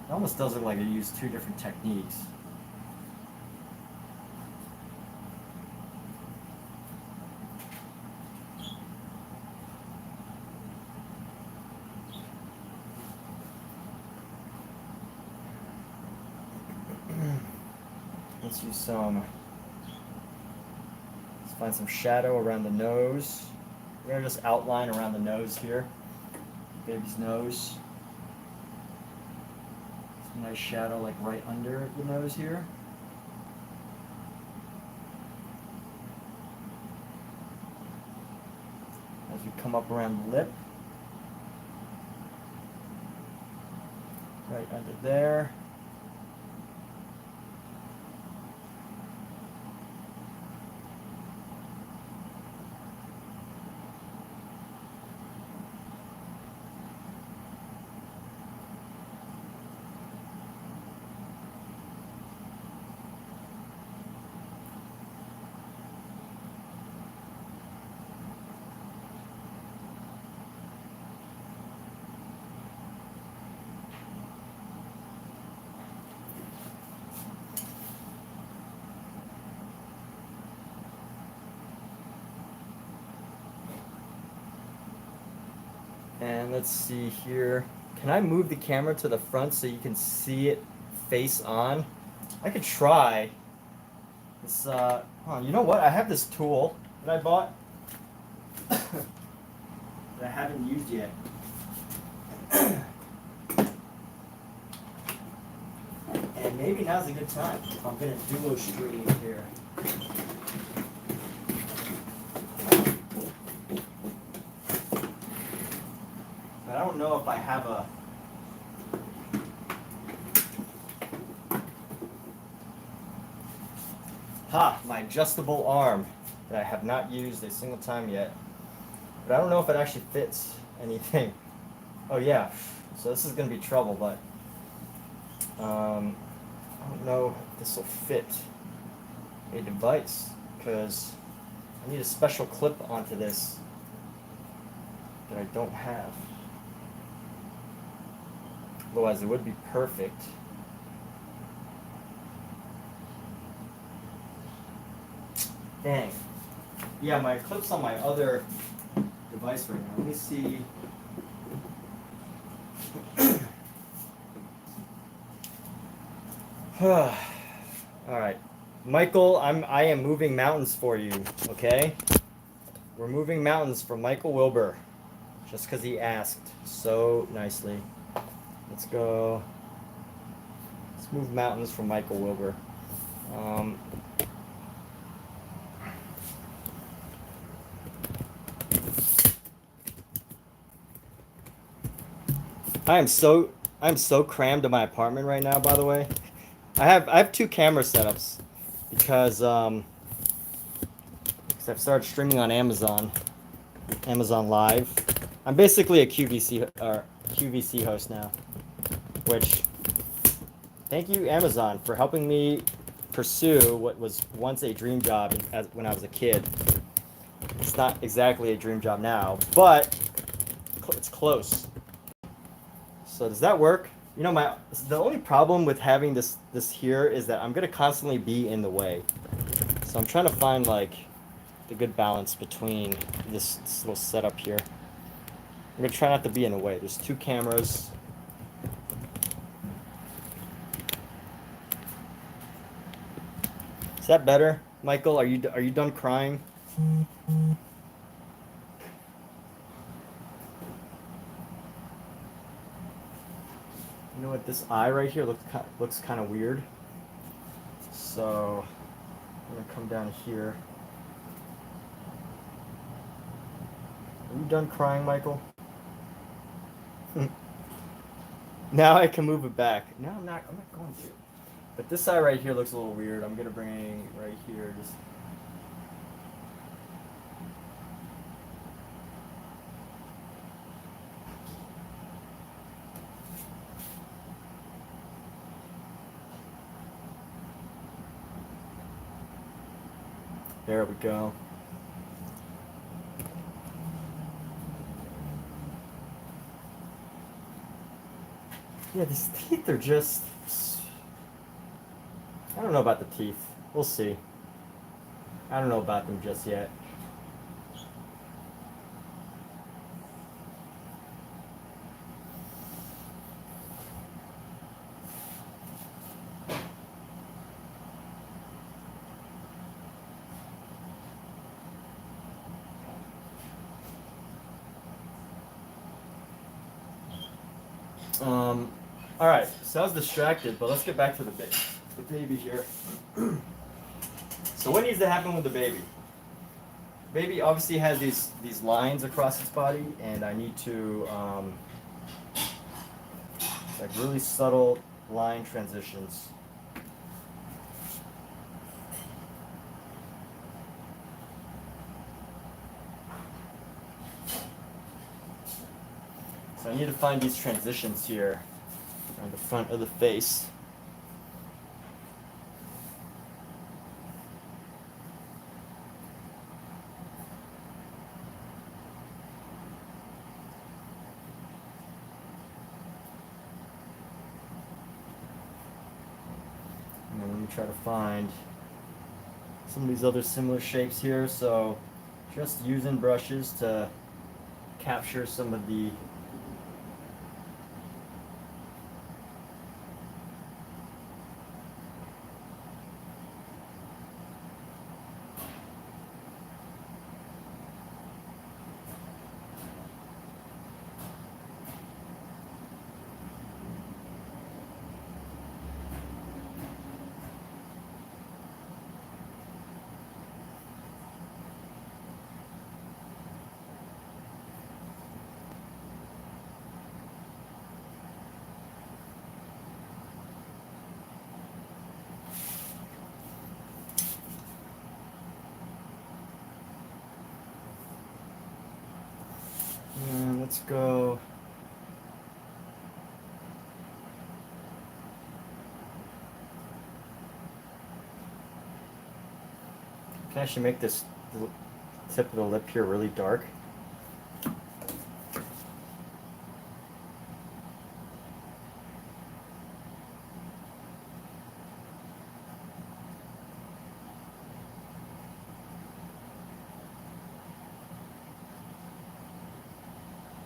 it almost does look like it used two different techniques. Let's find some shadow around the nose. We're gonna just outline around the nose here. Baby's nose. Some nice shadow like right under the nose here. As we come up around the lip. Right under there. And let's see here. Can I move the camera to the front so you can see it face on? I could try. This, you know what? I have this tool that I bought that I haven't used yet. And maybe now's a good time if I'm gonna duo stream here. But I don't know if I have a my adjustable arm that I have not used a single time yet. But I don't know if it actually fits anything. Oh yeah, so this is gonna be trouble, but I don't know if this will fit a device because I need a special clip onto this that I don't have. Otherwise it would be perfect. Dang. Yeah, my clip's on my other device right now. Let me see. Alright. Michael, I am moving mountains for you, okay? We're moving mountains for Michael Wilbur. Just because he asked so nicely. Let's go. Let's move mountains for Michael Wilbur. I'm so crammed in my apartment right now, by the way. I have two camera setups because I've started streaming on Amazon Live. I'm basically a QVC host now, which thank you Amazon for helping me pursue what was once a dream job when I was a kid. It's not exactly a dream job now, but it's close. So does that work? You know, the only problem with having this here is that I'm gonna constantly be in the way. So I'm trying to find like the good balance between this little setup here. I'm gonna try not to be in the way. There's two cameras. Is that better, Michael? Are you done crying? You know what? This eye right here looks kind of weird. So I'm gonna come down here. Are you done crying, Michael? Now I can move it back. No, I'm not going to. But this eye right here looks a little weird. I'm gonna bring right here just. There we go. Yeah, these teeth are just... I don't know about the teeth. We'll see. I don't know about them just yet. All right, so I was distracted, but let's get back to the baby here. So what needs to happen with the baby? Baby obviously has these lines across its body, and I need to like really subtle line transitions. So I need to find these transitions here on the front of the face. And then let me try to find some of these other similar shapes here. So just using brushes to capture some of the let's go. Can I actually make this tip of the lip here really dark?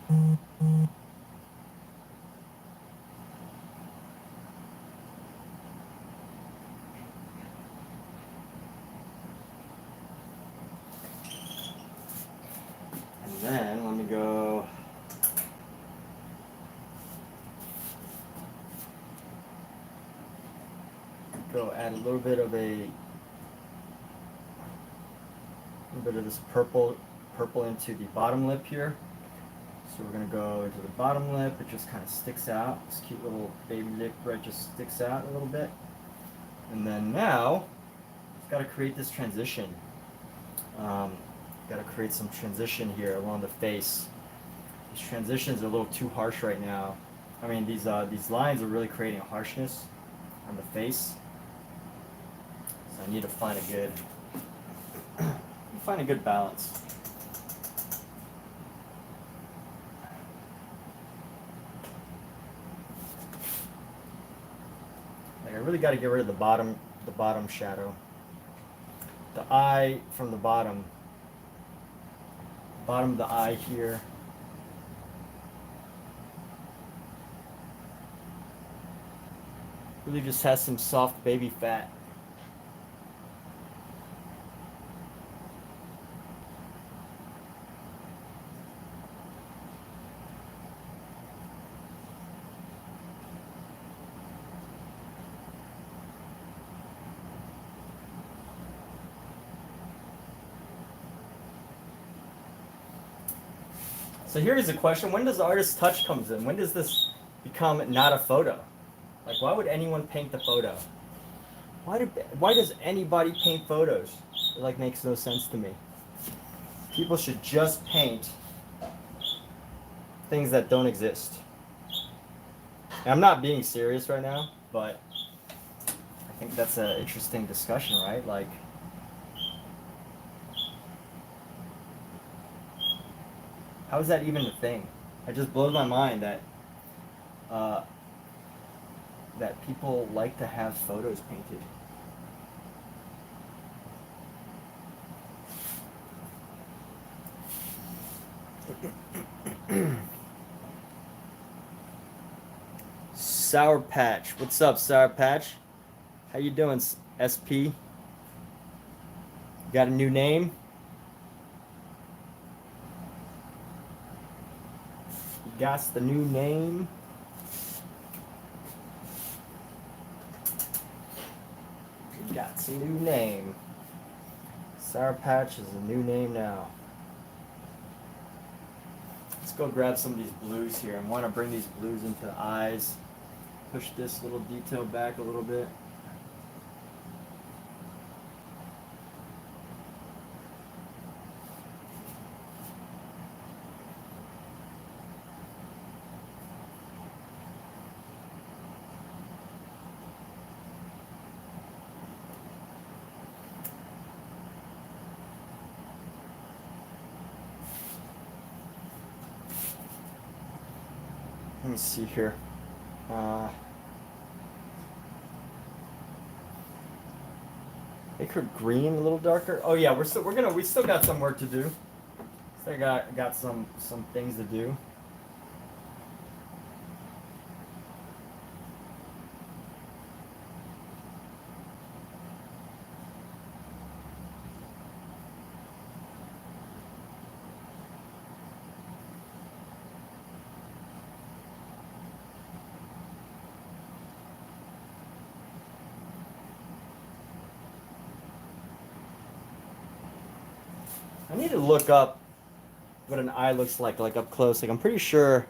And then let me go. Add a little bit of this purple into the bottom lip here. So we're gonna go into the bottom lip. It just kind of sticks out. This cute little baby lip right just sticks out a little bit. And then now, we've got to create this transition. Got to create some transition here along the face. These transitions are a little too harsh right now. I mean, these lines are really creating a harshness on the face. So I need to find a good balance. Like I really got to get rid of the bottom shadow. The eye from the bottom of the eye here. Really just has some soft baby fat. So here's the question, when does the artist's touch comes in? When does this become not a photo? Like, why would anyone paint the photo? Why does anybody paint photos? It like makes no sense to me. People should just paint things that don't exist. And I'm not being serious right now, but I think that's an interesting discussion, right? Like, how is that even a thing? It just blows my mind that that people like to have photos painted. Sour Patch. What's up, Sour Patch? How you doing, SP? Got a new name? You got the new name? You got some new name. Sour Patch is a new name now. Let's go grab some of these blues here. I want to bring these blues into the eyes. Push this little detail back a little bit. Let me see here. Make her green a little darker. Oh yeah, we still got some work to do. Still got some things to do. I need to look up what an eye looks like up close. Like I'm pretty sure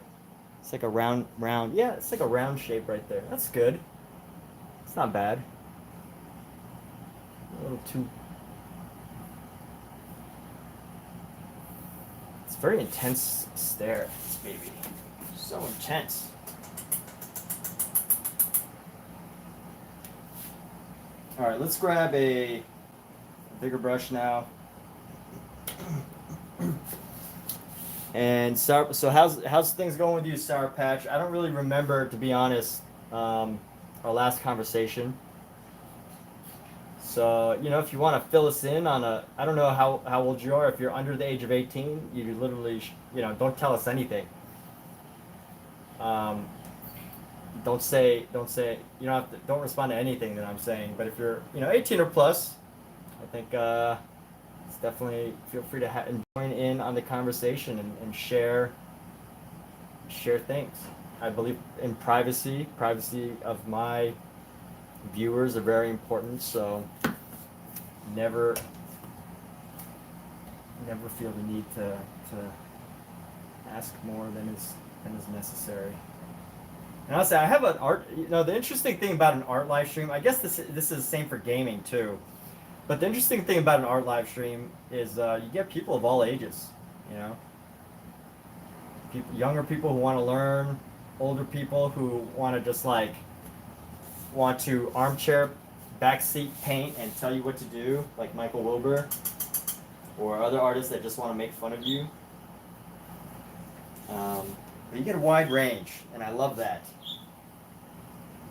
it's like a round. Yeah, it's like a round shape right there. That's good. It's not bad. A little too. It's very intense stare, this baby. So intense. All right, let's grab a bigger brush now. And so how's things going with you, Sour Patch? I don't really remember, to be honest, our last conversation. So, you know, if you want to fill us in on I don't know how old you are. If you're under the age of 18, you literally, you know, don't tell us anything. Don't say, you don't have to, don't respond to anything that I'm saying. But if you're, you know, 18 or plus, I think it's definitely, feel free to join in on the conversation and share things. I believe in privacy. Privacy of my viewers are very important, so never feel the need to ask more than is necessary. And I'll say I have an art. You know, the interesting thing about an art live stream, I guess this is the same for gaming too. But the interesting thing about an art live stream is you get people of all ages. You know, younger people who want to learn, older people who want to just like want to armchair backseat paint and tell you what to do, like Michael Wilbur, or other artists that just want to make fun of you. But you get a wide range, and I love that.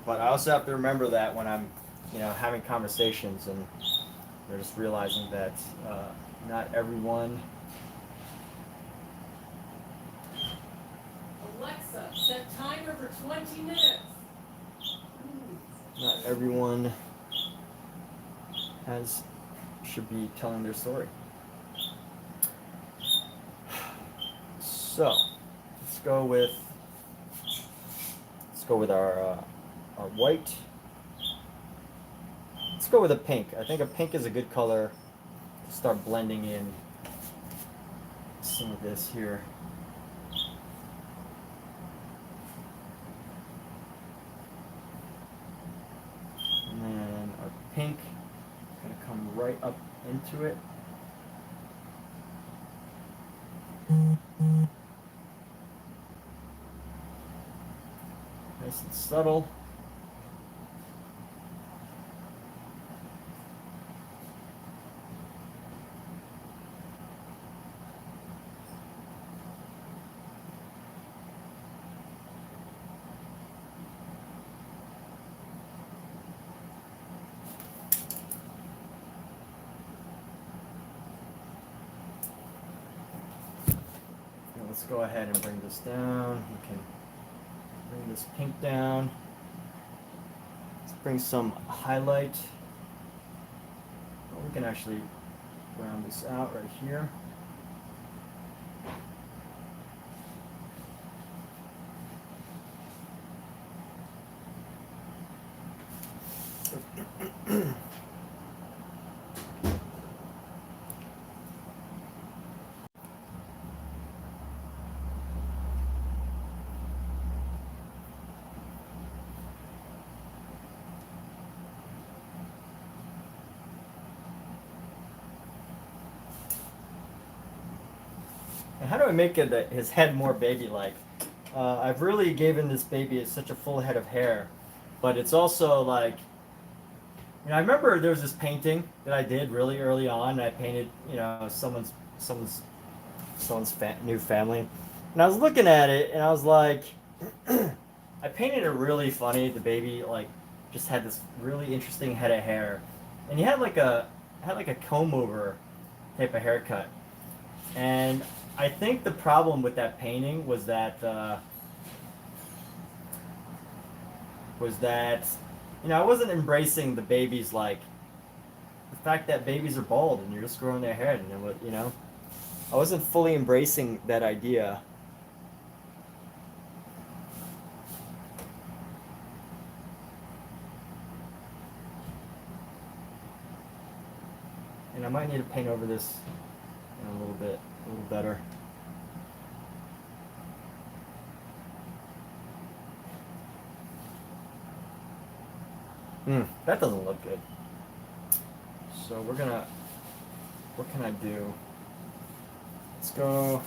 But I also have to remember that when I'm, you know, having conversations, and they're just realizing that not everyone. Alexa, set timer for 20 minutes. Not everyone should be telling their story. So let's go with our white. Let's go with a pink. I think a pink is a good color to start blending in some of this here. And then our pink is going to come right up into it. Nice and subtle. Let's go ahead and bring this down. We can bring this pink down. Let's bring some highlight. We can actually round this out right here. How do I make his head more baby-like? I've really given this baby such a full head of hair, but it's also like, you know, I remember there was this painting that I did really early on. And I painted, you know, someone's new family, and I was looking at it, and I was like, I painted it really funny. The baby like just had this really interesting head of hair, and he had like a comb over type of haircut, and I think the problem with that painting was that you know, I wasn't embracing the babies, like the fact that babies are bald and you're just growing their hair, and you know, I wasn't fully embracing that idea. And I might need to paint over this a little better. That doesn't look good. So what can I do? Let's go.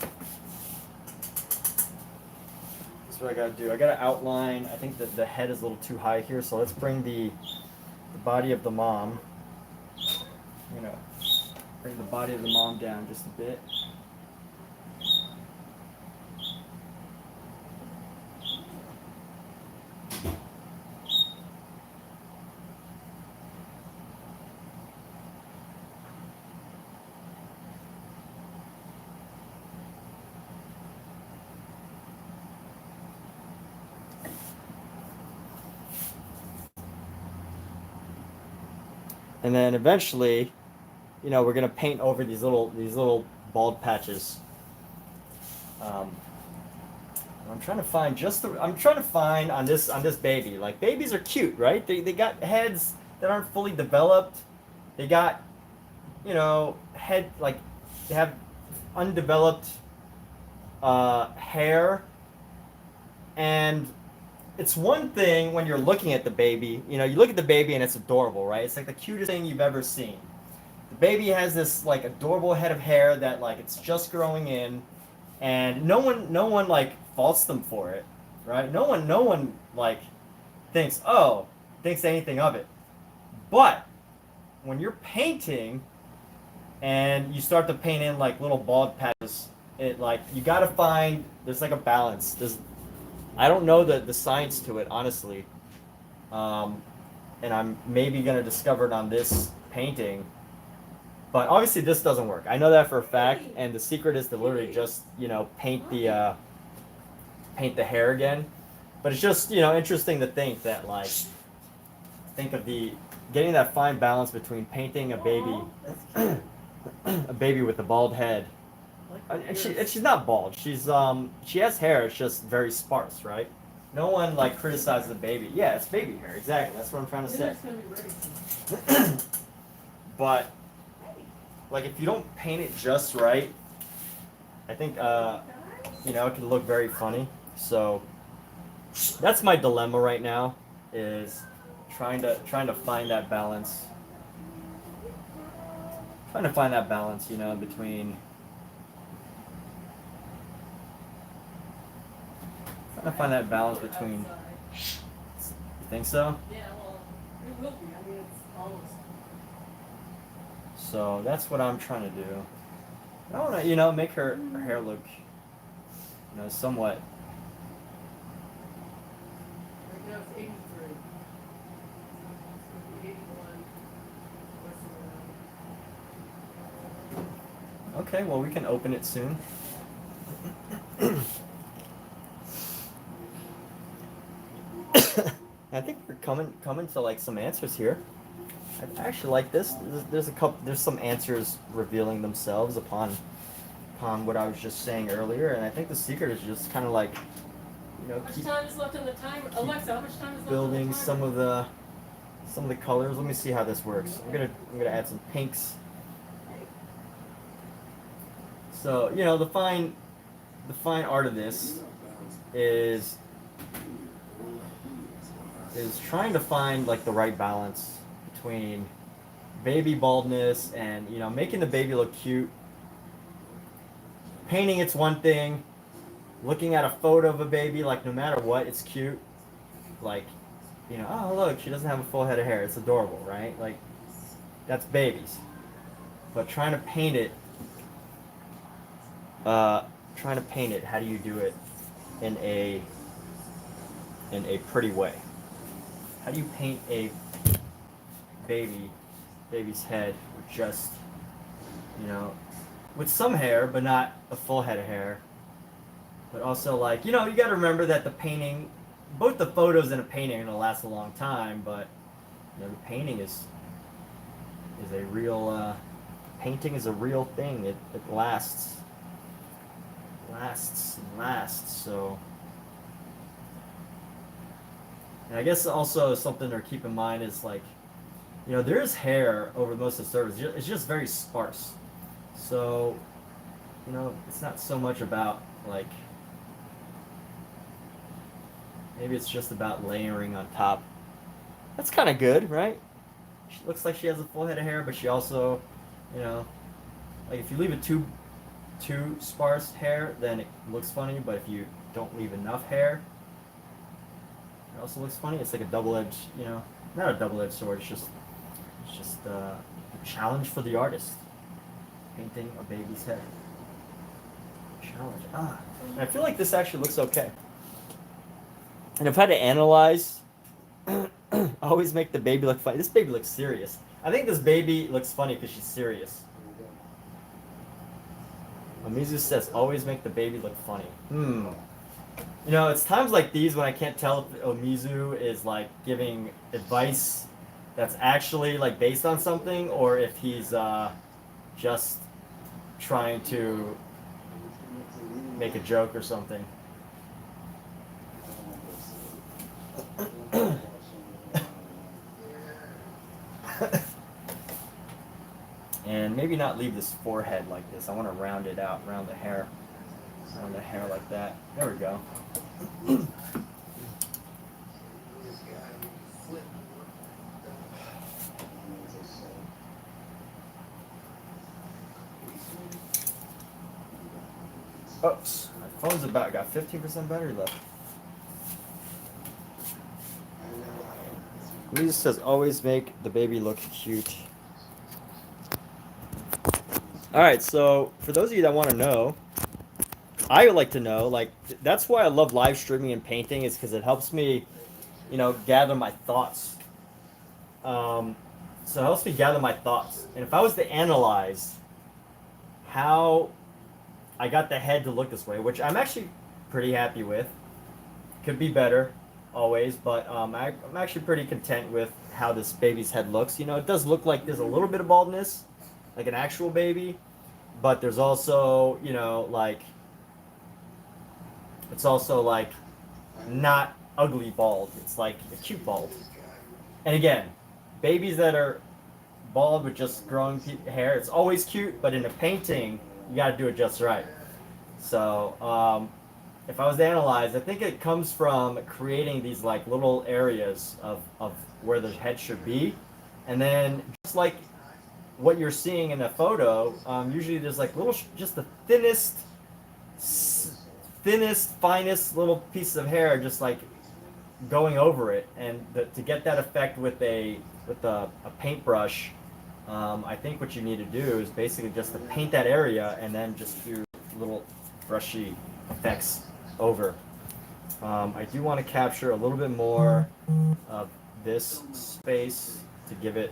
That's what I gotta do. I gotta outline. I think that the head is a little too high here, so let's bring the body of the mom. I'm gonna bring the body of the mom down just a bit. And then eventually, you know, we're gonna paint over these little bald patches. I'm trying to find I'm trying to find on this baby. Like, babies are cute, right? They got heads that aren't fully developed. They got, you know, head, like, they have undeveloped hair. And it's one thing when you're looking at the baby, you know, you look at the baby and it's adorable, right? It's like the cutest thing you've ever seen. The baby has this like adorable head of hair that like it's just growing in, and no one like faults them for it, right? No one like thinks anything of it. But when you're painting and you start to paint in like little bald patches, it like you gotta find, there's like a balance. I don't know the science to it, honestly. And I'm maybe going to discover it on this painting. But obviously this doesn't work. I know that for a fact. And the secret is to literally just, you know, paint the hair again. But it's just, you know, interesting to think that, like, getting that fine balance between painting a baby with a bald head. And she's not bald. She has hair. It's just very sparse, right? No one like criticizes the baby. Yeah, it's baby hair. Exactly. That's what I'm trying to say. But like, if you don't paint it just right, I think you know, it can look very funny. So that's my dilemma right now, is trying to find that balance. Trying to find that balance, you know, between. Trying to find that balance between. You think so? Yeah, well, it will be. I mean, it's almost. So that's what I'm trying to do. I want to, you know, make her hair look, you know, somewhat. Right now it's 83. 81. Okay, well, we can open it soon. I think we're coming to like some answers here. I actually like this. There's some answers revealing themselves upon what I was just saying earlier, and I think the secret is just kind of like, you know, How much time is left on the timer? Alexa, how much time is left building on the some timer? of the colors. Let me see how this works. I'm gonna add some pinks. So, you know, the fine art of this is trying to find like the right balance between baby baldness and, you know, making the baby look cute. Painting, it's one thing. Looking at a photo of a baby, like, no matter what, it's cute. Like, you know, oh look, she doesn't have a full head of hair. It's adorable, right? Like, that's babies. But trying to paint it, how do you do it in a pretty way? How do you paint a baby's head with just, you know, with some hair, but not a full head of hair? But also, like, you know, you got to remember that the painting, both the photos and a painting are going to last a long time, but, you know, the painting is a real, painting is a real thing. It lasts, so. And I guess also something to keep in mind is, like, you know, there is hair over most of the surface. It's just very sparse. So, you know, it's not so much about, like, maybe it's just about layering on top. That's kind of good, right? She looks like she has a full head of hair, but she also, you know, like, if you leave it too too sparse hair, then it looks funny. But if you don't leave enough hair, it also looks funny. It's like a double-edged, you know, not a double-edged sword. It's just a challenge for the artist. Painting a baby's head. Challenge. And I feel like this actually looks okay. And if I had to analyze, always make the baby look funny. This baby looks serious. I think this baby looks funny because she's serious. Omizu says, always make the baby look funny. You know, it's times like these when I can't tell if Omizu is like giving advice that's actually like based on something, or if he's just trying to make a joke or something. And maybe not leave this forehead like this. I want to round it out, round the hair like that. There we go. Oops, my phone's got 15% battery left. Lisa says, always make the baby look cute. Alright, so for those of you that want to know, I would like to know, like, that's why I love live streaming and painting, is because it helps me, you know, gather my thoughts. So it helps me gather my thoughts. And if I was to analyze how I got the head to look this way, which I'm actually pretty happy with. Could be better, always, but I'm actually pretty content with how this baby's head looks. You know, it does look like there's a little bit of baldness, like an actual baby, but there's also, you know, like, it's also like not ugly bald. It's like a cute bald. And again, babies that are bald with just growing hair, it's always cute, but in a painting, you got to do it just right. So, if I was to analyze, I think it comes from creating these like little areas of where the head should be. And then just like what you're seeing in a photo, usually there's like little, just the thinnest, finest little piece of hair just like going over it. And to get that effect with a paintbrush, I think what you need to do is basically just to paint that area and then just do little brushy effects over. I do want to capture a little bit more of this space to give it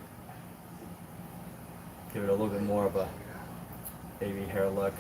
a little bit more of a baby hair look.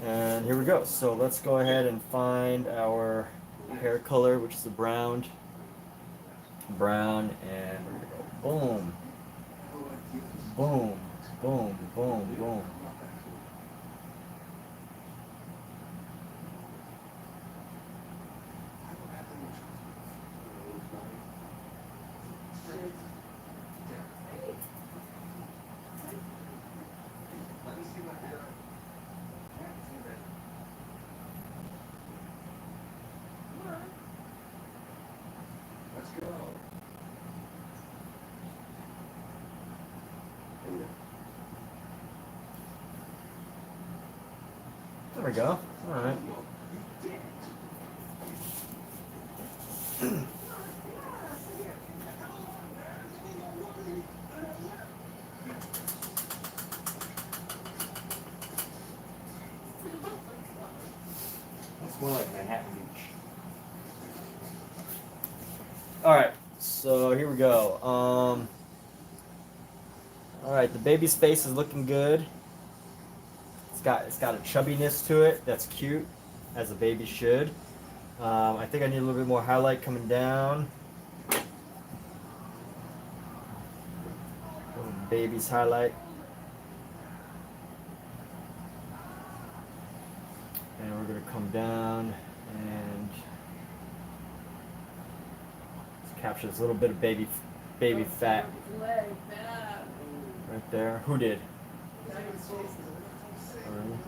And here we go. So let's go ahead and find our hair color, which is the brown, and we're gonna go boom, boom, boom, boom, boom. There we go. All right. That's more like Manhattan Beach. All right. So here we go. All right. The baby's face is looking good. got a chubbiness to it that's cute, as a baby should. I think I need a little bit more highlight coming down. Baby's highlight. And we're going to come down and capture this little bit of baby fat right there. Who did? Alright.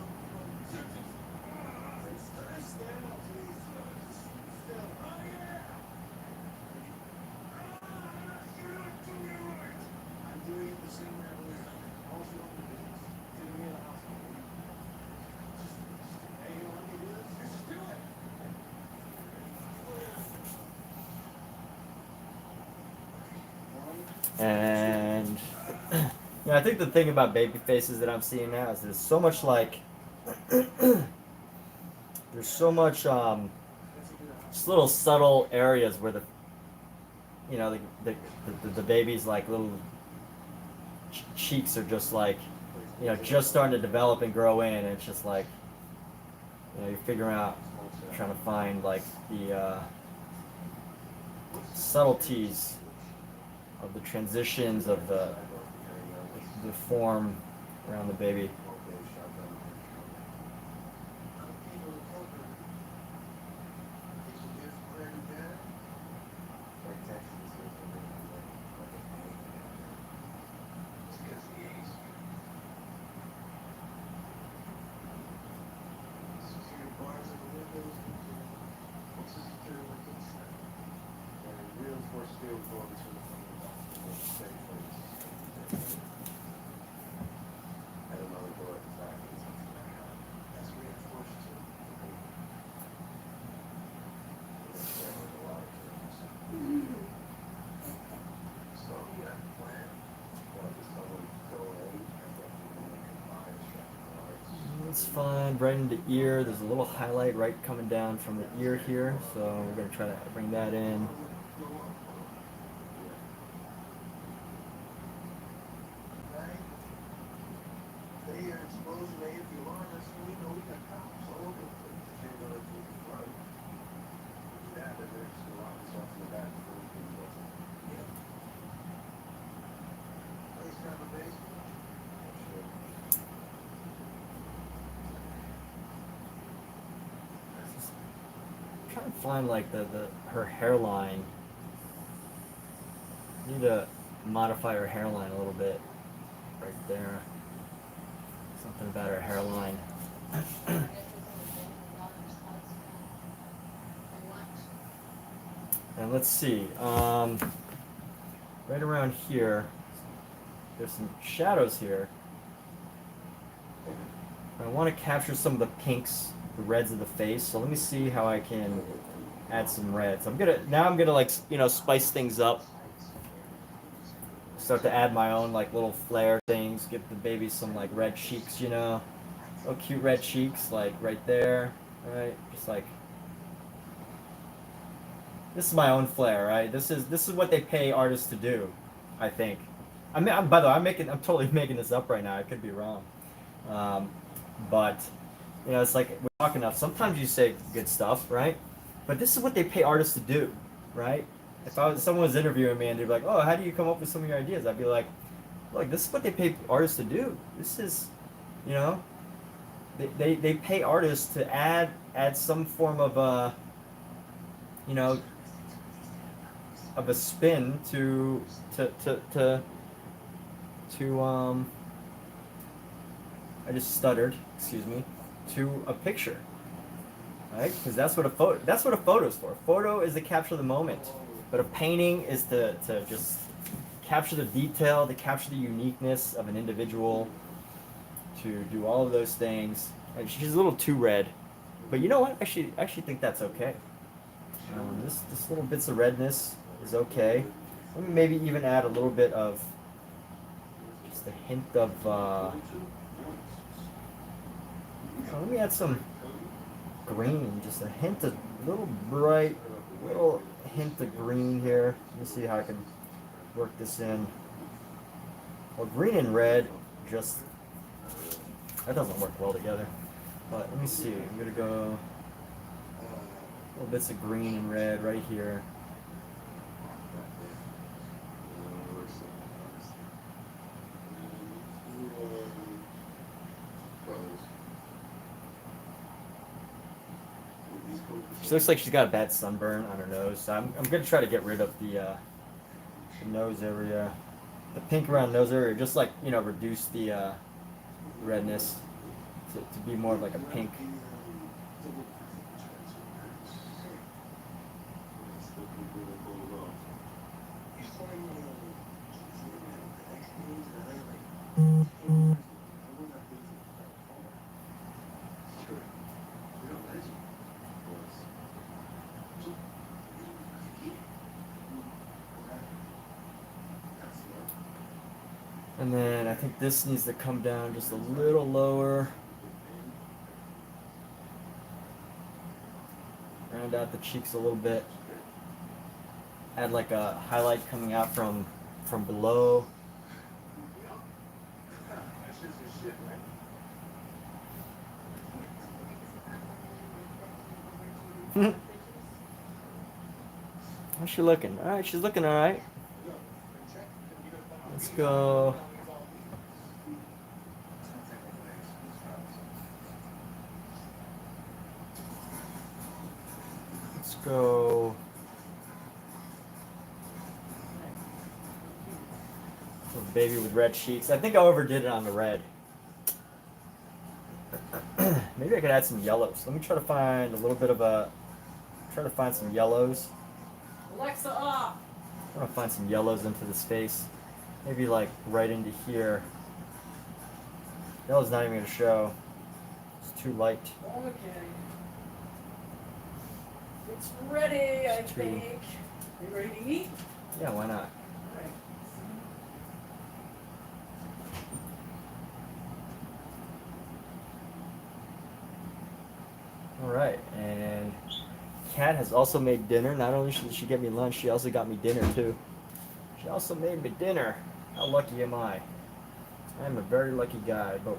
And you know, I think the thing about baby faces that I'm seeing now is there's so much like there's so much just little subtle areas where the you know the baby's like little cheeks are just like, you know, just starting to develop and grow in, and it's just like, you know, you're figuring out, trying to find like the subtleties of the transitions of the form around the baby. It's fine, right in the ear. There's a little highlight right coming down from the ear here, so we're going to try to bring that in. Trying to find like her hairline. Need to modify her hairline a little bit right there. Something about her hairline. And let's see, right around here, there's some shadows here. I want to capture some of the pinks, the reds of the face. So let me see how I can add some reds. I'm gonna like, you know, spice things up. Start to add my own like little flair things. Give the baby some like red cheeks, you know, oh cute red cheeks, like right there, right? Just like, this is my own flair, right? This is what they pay artists to do, I think. I mean, by the way, I'm totally making this up right now. I could be wrong. But, you know, it's like, we're talking enough. Sometimes you say good stuff, right? But this is what they pay artists to do, right? If someone was interviewing me and they'd be like, oh, how do you come up with some of your ideas? I'd be like, look, this is what they pay artists to do. This is, you know, they pay artists to add some form of, you know, of a spin to I just stuttered, excuse me, to a picture, right? Because that's what a photo is for. A photo is to capture the moment, but a painting is to just capture the detail, to capture the uniqueness of an individual, to do all of those things. And she's a little too red, but you know what? I actually think that's okay. This little bits of redness is okay. Let me maybe even add a little bit of just a hint of. Let me add some green, just a hint of little bright, little hint of green here. Let me see how I can work this in. Well, green and red just That doesn't work well together. But let me see. I'm gonna go little bits of green and red right here. She looks like she's got a bad sunburn on her nose, so I'm gonna try to get rid of the nose area, the pink around the nose area, just like, you know, reduce the redness to be more of like a pink. And then I think this needs to come down just a little lower. Round out the cheeks a little bit. Add like a highlight coming out from below. How's she looking? Alright, she's looking alright. Let's go. Let's go. Baby with red cheeks. I think I overdid it on the red. Maybe I could add some yellows. Let me try to find a little bit of a. Try to find some yellows. Alexa off. I want to find some yellows into this face. Maybe like right into here. Yellow's not even going to show. It's too light. Okay. It's ready, I It's think. You ready to eat? Yeah, why not? Alright. Alright, and Kat has also made dinner. Not only did she get me lunch, she also got me dinner too. She also made me dinner. How lucky am I? I'm a very lucky guy. But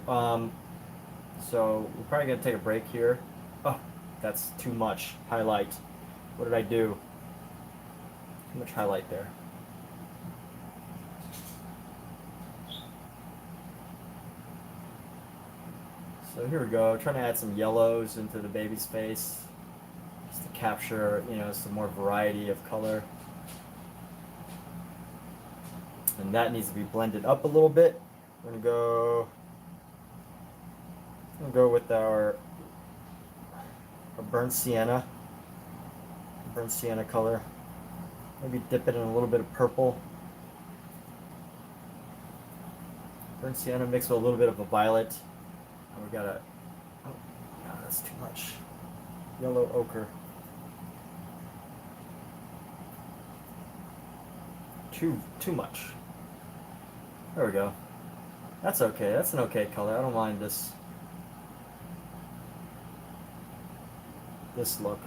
so we're probably gonna take a break here. Oh, that's too much highlight. What did I do? Too much highlight there. So here we go. Trying to add some yellows into the baby's face, just to capture, you know, some more variety of color. And that needs to be blended up a little bit. We're gonna go with our burnt sienna color. Maybe dip it in a little bit of purple. Burnt sienna mixed with a little bit of a violet. And we got a, oh, no, that's too much. Yellow ochre. Too much. There we go. That's okay. That's an okay color. I don't mind this look.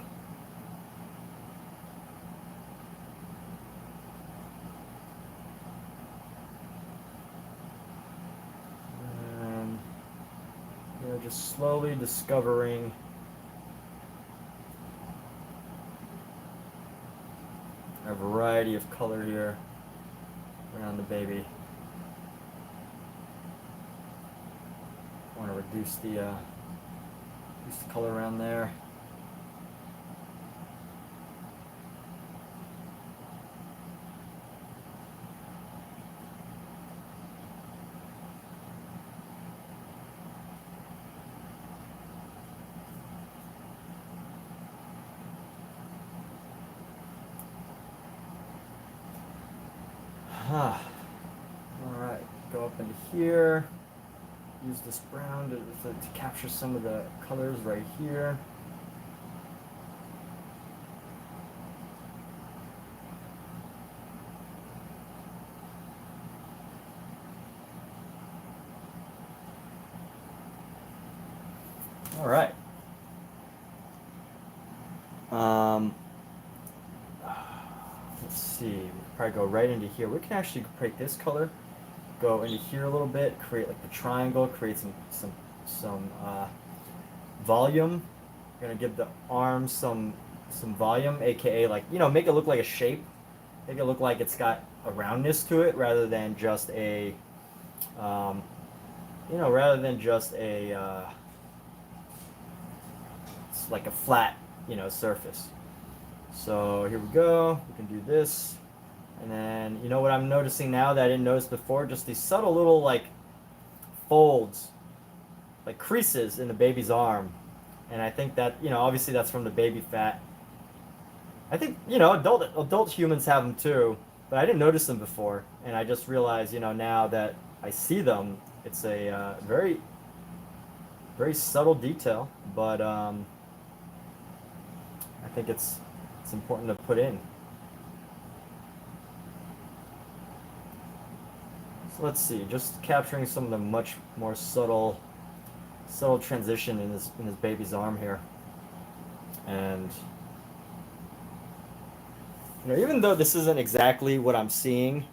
And you know, just slowly discovering a variety of color here around the baby. Want to reduce the color around there. All right, go up into here. Use this brown to capture some of the colors right here. All right. Let's see. We'll probably go right into here. We can actually break this color, go into here a little bit, create like the triangle, create some some volume. I'm gonna give the arm some volume, aka like, you know, make it look like a shape. Make it look like it's got a roundness to it rather than just a um, you know, rather than just a it's like a flat, you know, surface. So here we go. We can do this. And then, you know what I'm noticing now that I didn't notice before? Just these subtle little like folds, like creases in the baby's arm. And I think that, you know, obviously that's from the baby fat. I think, you know, adult humans have them too, but I didn't notice them before. And I just realized, you know, now that I see them, it's a very, very subtle detail, but I think it's important to put in. So let's see, just capturing some of the much more subtle transition in this baby's arm here. And you know, even though this isn't exactly what I'm seeing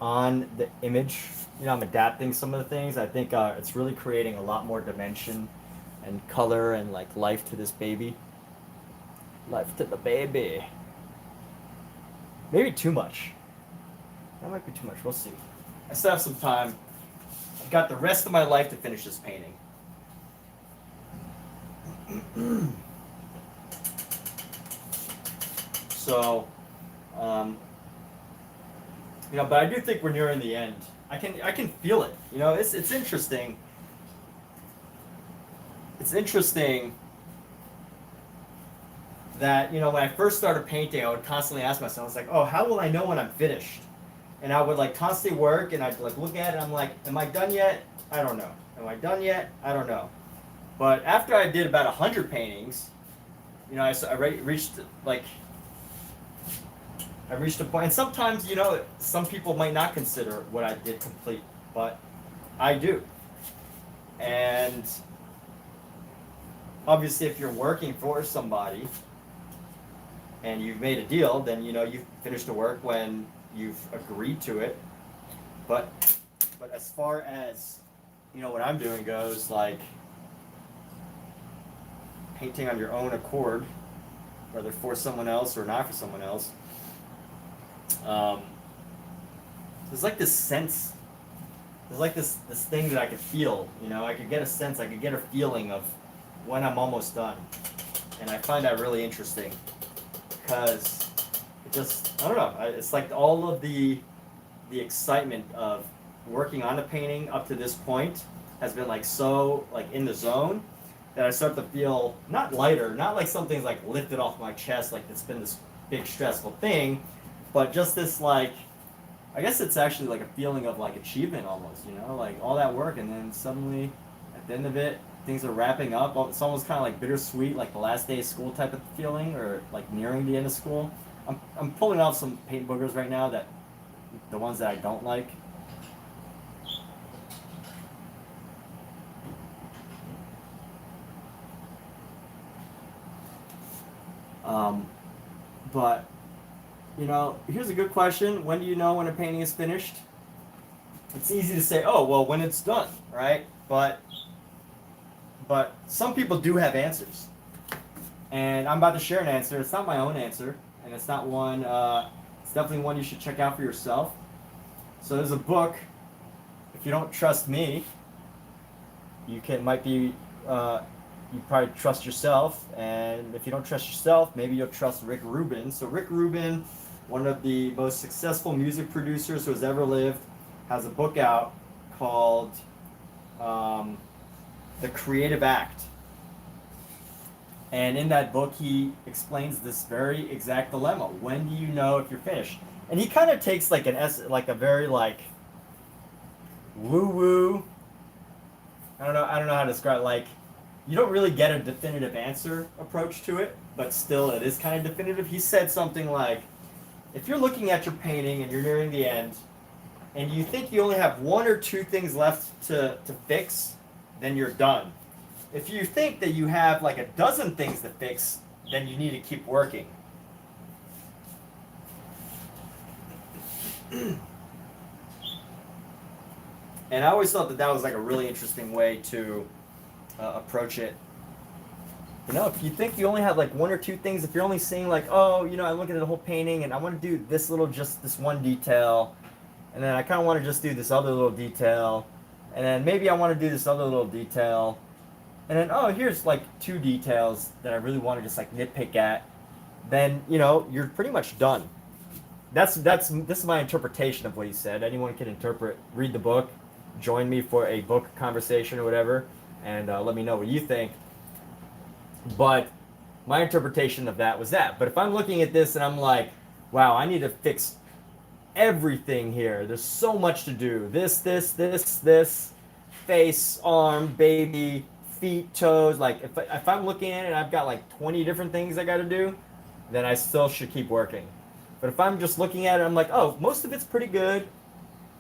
on the image, you know, I'm adapting some of the things. I think it's really creating a lot more dimension and color and like life to this baby. Life to the baby. Maybe too much. That might be too much. We'll see. I still have some time. I've got the rest of my life to finish this painting. So, you know, but I do think we're nearing the end. I can feel it. You know, it's interesting. It's interesting that, you know, when I first started painting, I would constantly ask myself, I was like, oh, how will I know when I'm finished? And I would like constantly work, and I'd like look at it, and I'm like, am I done yet? I don't know. Am I done yet? I don't know. But after I did about 100 paintings, you know, I reached like, I reached a point, and sometimes, you know, some people might not consider what I did complete, but I do. And obviously, if you're working for somebody and you've made a deal, then, you know, you've finished the work when you've agreed to it. But as far as, you know, what I'm doing goes, like painting on your own accord, whether for someone else or not for someone else, there's like this sense, there's like this thing that I could feel, you know, I could get a sense, I could get a feeling of when I'm almost done. And I find that really interesting because it just, I don't know, it's like all of the excitement of working on a painting up to this point has been like so like in the zone that I start to feel not lighter, not like something's like lifted off my chest, like it's been this big stressful thing, but just this like, I guess it's actually like a feeling of like achievement almost, you know, like all that work, and then suddenly at the end of it, things are wrapping up. It's almost kind of like bittersweet, like the last day of school type of feeling, or like nearing the end of school. I'm pulling off some paint boogers right now, that the ones that I don't like. But, you know, here's a good question. When do you know when a painting is finished? It's easy to say, oh, well, when it's done, right? But some people do have answers. And I'm about to share an answer. It's not my own answer, and it's not one, it's definitely one you should check out for yourself. So there's a book. If you don't trust me, you probably trust yourself, and if you don't trust yourself, maybe you'll trust Rick Rubin. So Rick Rubin, one of the most successful music producers who has ever lived, has a book out called The Creative Act. And in that book, he explains this very exact dilemma. When do you know if you're finished? And he kind of takes like a very like woo-woo, I don't know how to describe it, like, you don't really get a definitive answer approach to it, but still it is kind of definitive. He said something like, if you're looking at your painting and you're nearing the end, and you think you only have one or two things left to fix, then you're done. If you think that you have like a dozen things to fix, then you need to keep working. And I always thought that that was like a really interesting way to approach it. You know, if you think you only have like one or two things, if you're only seeing like, oh, you know, I'm looking at the whole painting and I want to do this little, just this one detail, and then I kind of want to just do this other little detail, and then maybe I want to do this other little detail, and then, oh, here's like two details that I really want to just like nitpick at, then, you know, you're pretty much done. This is my interpretation of what he said. Anyone can interpret, read the book, join me for a book conversation or whatever, and let me know what you think. But my interpretation of that was that. But if I'm looking at this and I'm like, wow, I need to fix everything here. There's so much to do. This, face, arm, baby, feet, toes. Like if I'm looking at it and I've got like 20 different things I got to do, then I still should keep working. But if I'm just looking at it, I'm like, oh, most of it's pretty good.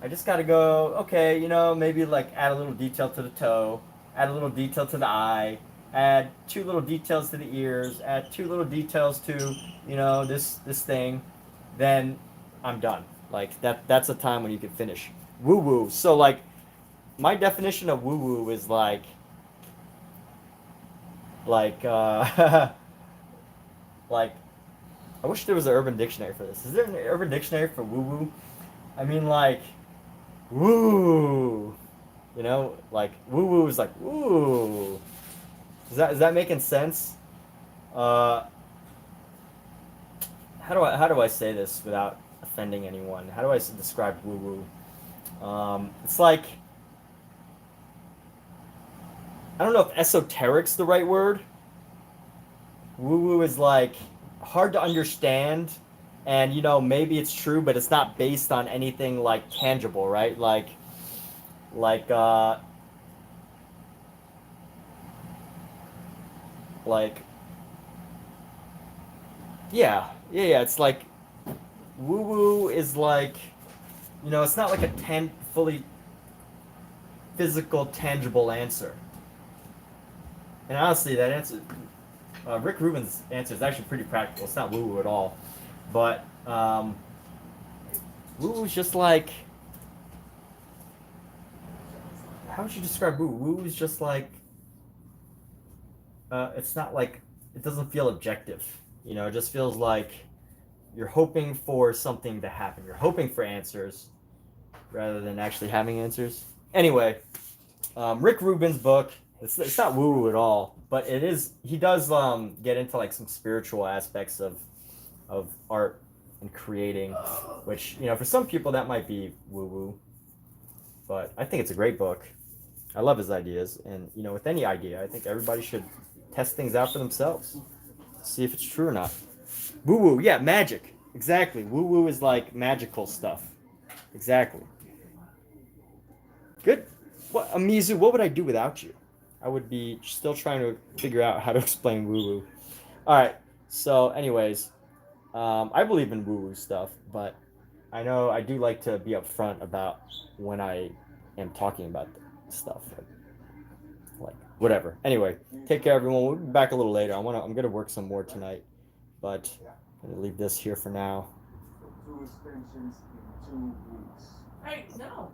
I just got to go, okay, you know, maybe like add a little detail to the toe, add a little detail to the eye, add two little details to the ears, add two little details to, you know, this thing, then I'm done. Like that's a time when you can finish. Woo woo. So like my definition of woo woo is like like I wish there was an Urban Dictionary for this. Is there an Urban Dictionary for woo woo? I mean like woo. You know, like woo woo is like woo. Is that making sense? How do I say this without offending anyone? How do I describe woo woo? It's like I don't know if esoteric's the right word. Woo woo is like hard to understand, and you know maybe it's true, but it's not based on anything like tangible, right? Like yeah. It's like woo woo is like, you know, it's not like a fully physical, tangible answer. And honestly, that answer, Rick Rubens' answer is actually pretty practical. It's not woo woo at all, but woo woo is just like, how would you describe woo? Woo is just like, it's not like, it doesn't feel objective. You know, it just feels like you're hoping for something to happen. You're hoping for answers rather than actually having answers. Anyway, Rick Rubens' book, it's not woo-woo at all, but it is, he does get into like some spiritual aspects of art and creating, which, you know, for some people that might be woo-woo, but I think it's a great book. I love his ideas, and, you know, with any idea, I think everybody should test things out for themselves. See if it's true or not. Woo-woo, yeah, magic. Exactly. Woo-woo is like magical stuff. Exactly. Good. What, Amizu, what would I do without you? I would be still trying to figure out how to explain woo-woo. All right. So, anyways, I believe in woo-woo stuff, but I know I do like to be upfront about when I am talking about stuff. Like whatever. Anyway, take care, everyone. We'll be back a little later. I'm gonna work some more tonight, but I'm gonna leave this here for now. Hey, no.